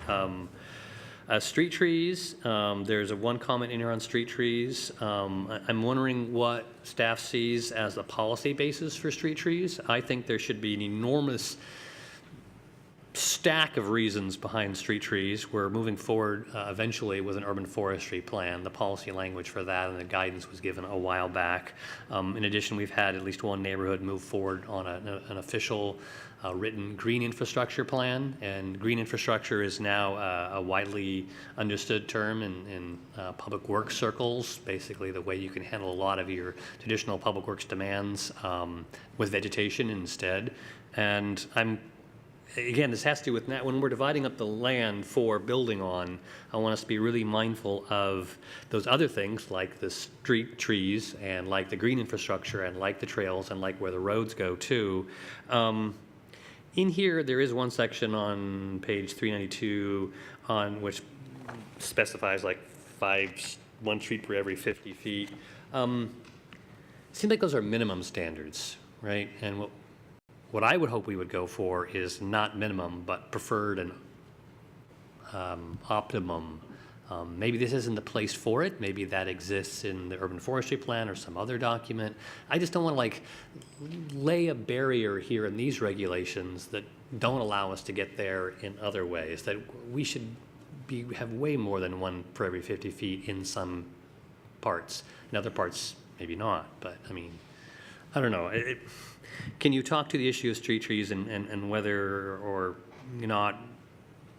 S1: street trees. There's one comment in here on street trees. I'm wondering what staff sees as a policy basis for street trees. I think there should be an enormous stack of reasons behind street trees. We're moving forward eventually with an urban forestry plan. The policy language for that and the guidance was given a while back. In addition, we've had at least one neighborhood move forward on an official written green infrastructure plan, and green infrastructure is now a widely understood term in public works circles, basically the way you can handle a lot of your traditional public works demands with vegetation instead. And again, this has to do with when we're dividing up the land for building on, I want us to be really mindful of those other things like the street trees and like the green infrastructure and like the trails and like where the roads go too. In here, there is one section on page 392 on which specifies like one street per every 50 feet. Seems like those are minimum standards, right? And what I would hope we would go for is not minimum, but preferred and optimum. Maybe this isn't the place for it. Maybe that exists in the urban forestry plan or some other document. I just don't want to like lay a barrier here in these regulations that don't allow us to get there in other ways, that we should have way more than one per every 50 feet in some parts. In other parts, maybe not, but I mean, I don't know. Can you talk to the issue of street trees and whether or not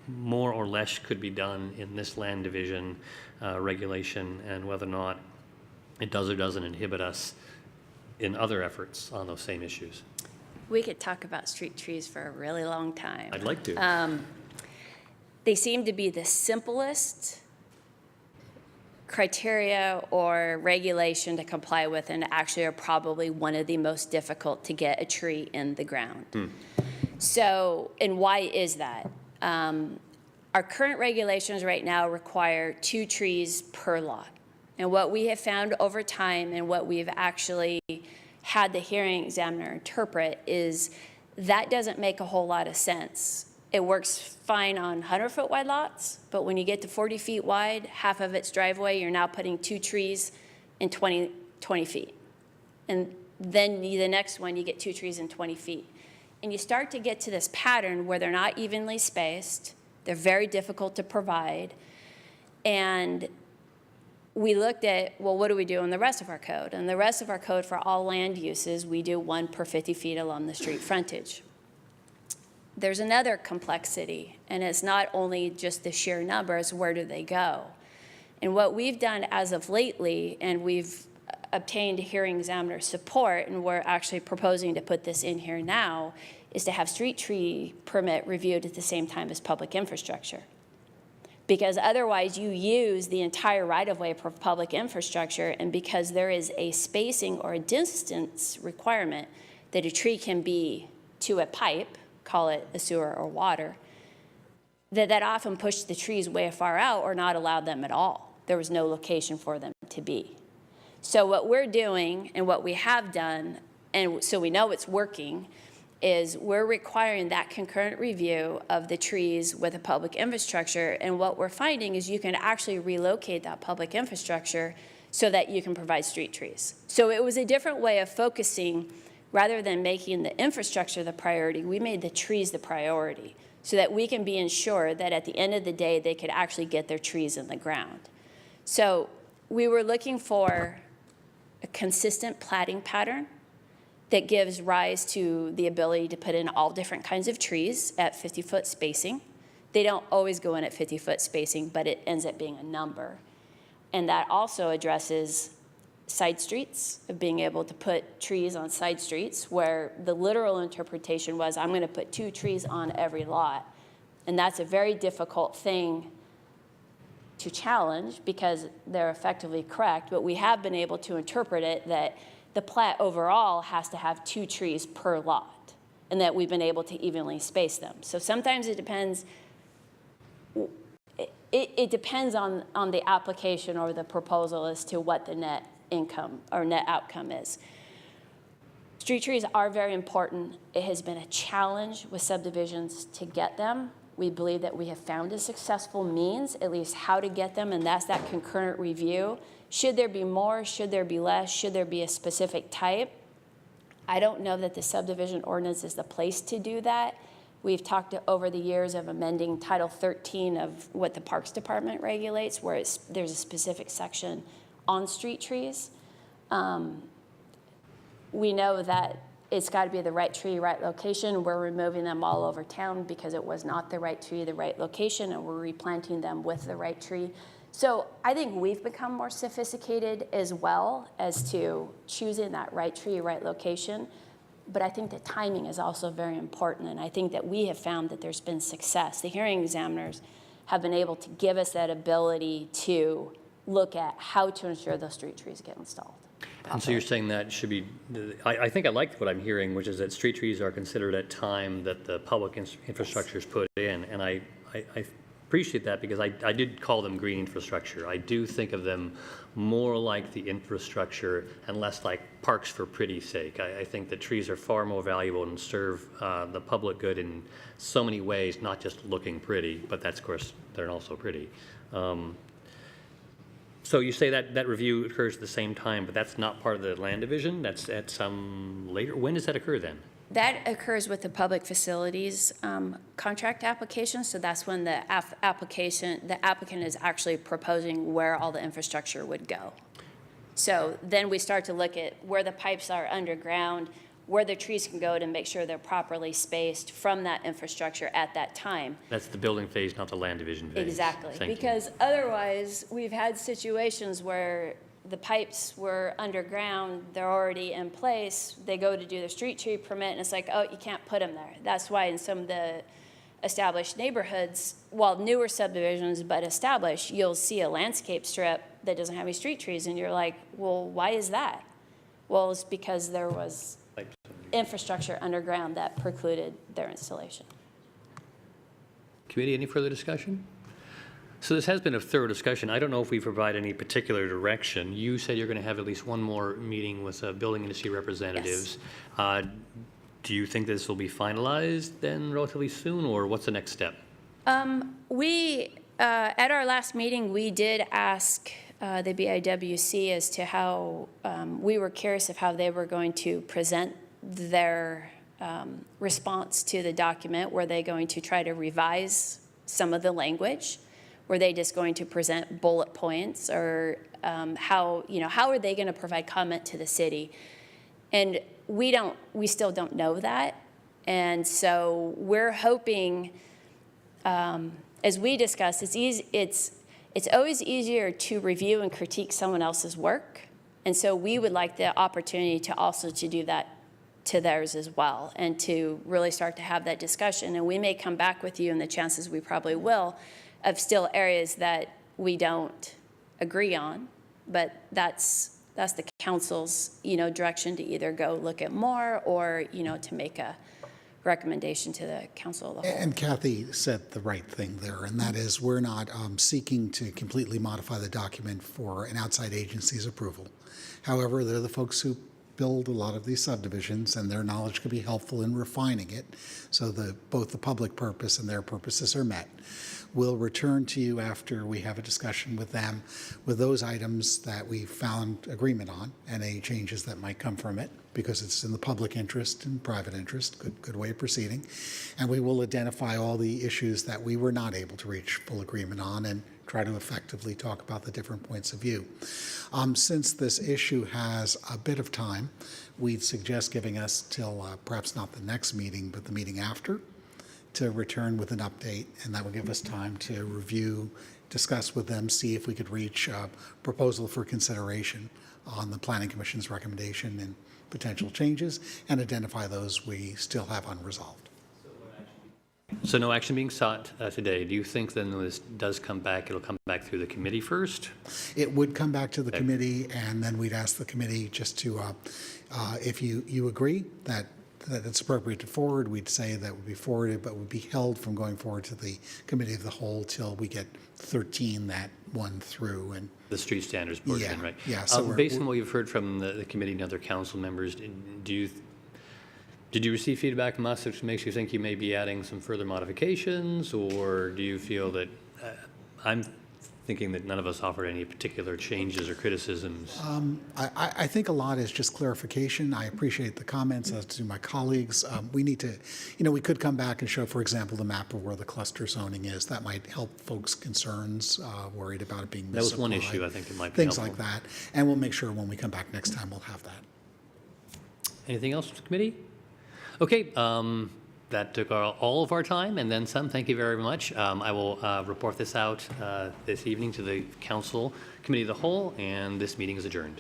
S1: more or less could be done in this land division regulation, and whether or not it does or doesn't inhibit us in other efforts on those same issues.
S3: We could talk about street trees for a really long time.
S1: I'd like to.
S3: They seem to be the simplest criteria or regulation to comply with, and actually are probably one of the most difficult to get a tree in the ground. So, and why is that? Our current regulations right now require 2 trees per lot. And what we have found over time, and what we've actually had the hearing examiner interpret, is that doesn't make a whole lot of sense. It works fine on 100-foot wide lots, but when you get to 40 feet wide, half of its driveway, you're now putting 2 trees in 20 feet. And then the next one, you get 2 trees in 20 feet. And you start to get to this pattern where they're not evenly spaced, they're very difficult to provide, and we looked at, well, what do we do in the rest of our code? And the rest of our code for all land uses, we do 1 per 50 feet along the street frontage. There's another complexity, and it's not only just the sheer numbers, where do they go? And what we've done as of lately, and we've obtained hearing examiner support, and we're actually proposing to put this in here now, is to have street tree permit reviewed at the same time as public infrastructure. Because otherwise you use the entire right-of-way for public infrastructure, and because there is a spacing or a distance requirement that a tree can be to a pipe, call it a sewer or water, that often pushed the trees way far out or not allowed them at all. There was no location for them to be. So what we're doing, and what we have done, and so we know it's working, is we're requiring that concurrent review of the trees with a public infrastructure, and what we're finding is you can actually relocate that public infrastructure so that you can provide street trees. So it was a different way of focusing. Rather than making the infrastructure the priority, we made the trees the priority so that we can be ensured that at the end of the day, they could actually get their trees in the ground. So we were looking for a consistent platting pattern that gives rise to the ability to put in all different kinds of trees at 50-foot spacing. They don't always go in at 50-foot spacing, but it ends up being a number. And that also addresses side streets, of being able to put trees on side streets, where the literal interpretation was, I'm going to put 2 trees on every lot. And that's a very difficult thing to challenge because they're effectively correct, but we have been able to interpret it that the plat overall has to have 2 trees per lot, and that we've been able to evenly space them. So sometimes it depends. It depends on the application or the proposal as to what the net income or net outcome is. Street trees are very important. It has been a challenge with subdivisions to get them. We believe that we have found a successful means, at least how to get them, and that's that concurrent review. Should there be more? Should there be less? Should there be a specific type? I don't know that the subdivision ordinance is the place to do that. We've talked over the years of amending Title 13 of what the Parks Department regulates, where there's a specific section on street trees. We know that it's got to be the right tree, right location. We're removing them all over town because it was not the right tree, the right location, and we're replanting them with the right tree. So I think we've become more sophisticated as well as to choosing that right tree, right location. But I think the timing is also very important, and I think that we have found that there's been success. The hearing examiners have been able to give us that ability to look at how to ensure those street trees get installed.
S1: And so you're saying that should be, I think I like what I'm hearing, which is that street trees are considered at time that the public infrastructure is put in. And I appreciate that because I did call them green infrastructure. I do think of them more like the infrastructure and less like parks for pretty's sake. I think that trees are far more valuable and serve the public good in so many ways, not just looking pretty, but that's, of course, they're also pretty. So you say that review occurs at the same time, but that's not part of the land division? That's at some later? When does that occur then?
S3: That occurs with the public facilities contract application. So that's when the applicant is actually proposing where all the infrastructure would go. So then we start to look at where the pipes are underground, where the trees can go to make sure they're properly spaced from that infrastructure at that time.
S1: That's the building phase, not the land division phase.
S3: Exactly,
S1: Thank you.
S3: because otherwise, we've had situations where the pipes were underground, they're already in place, they go to do the street tree permit, and it's like, oh, you can't put them there. That's why in some of the established neighborhoods, well, newer subdivisions, but established, you'll see a landscape strip that doesn't have any street trees, and you're like, well, why is that? Well, it's because there was infrastructure underground that precluded their installation.
S1: Committee, any further discussion? So this has been a thorough discussion. I don't know if we provide any particular direction. You said you're going to have at least one more meeting with building industry representatives. Do you think this will be finalized then relatively soon, or what's the next step?
S3: We, at our last meeting, we did ask the BIWC as to how, we were curious of how they were going to present their response to the document. Were they going to try to revise some of the language? Were they just going to present bullet points, or how are they going to provide comment to the city? And we still don't know that. And so we're hoping, as we discussed, it's always easier to review and critique someone else's work. And so we would like the opportunity to also to do that to theirs as well, and to really start to have that discussion. And we may come back with you, and the chances we probably will, of still areas that we don't agree on, but that's the council's, direction to either go look at more, or, to make a recommendation to the council of the whole.
S2: And Kathy said the right thing there, and that is we're not seeking to completely modify the document for an outside agency's approval. However, they're the folks who build a lot of these subdivisions, and their knowledge could be helpful in refining it so that both the public purpose and their purposes are met. We'll return to you after we have a discussion with them with those items that we found agreement on and any changes that might come from it, because it's in the public interest and private interest. Good way of proceeding. And we will identify all the issues that we were not able to reach full agreement on and try to effectively talk about the different points of view. Since this issue has a bit of time, we'd suggest giving us till perhaps not the next meeting, but the meeting after, to return with an update, and that will give us time to review, discuss with them, see if we could reach a proposal for consideration on the Planning Commission's recommendation and potential changes, and identify those we still have unresolved.
S1: So no action being sought today. Do you think then when this does come back, it'll come back through the committee first?
S2: It would come back to the committee, and then we'd ask the committee just to, if you agree that it's appropriate to forward, we'd say that would be forwarded, but would be held from going forward to the committee of the whole till we get 13 that one through. And
S1: The street standards portion,
S2: Yeah,
S1: right?
S2: yeah, so
S1: based on what you've heard from the committee and other council members, did you receive feedback from us which makes you think you may be adding some further modifications, or do you feel that, I'm thinking that none of us offered any particular changes or criticisms?
S2: I think a lot is just clarification. I appreciate the comments, as do my colleagues. We need to, we could come back and show, for example, the map of where the cluster zoning is. That might help folks' concerns, worried about it being misapplied.
S1: That was one issue I think it might be
S2: Things
S1: helpful.
S2: like that. And we'll make sure when we come back next time, we'll have that.
S1: Anything else from the committee? Okay, that took all of our time and then some. Thank you very much. I will report this out this evening to the council committee of the whole, and this meeting is adjourned.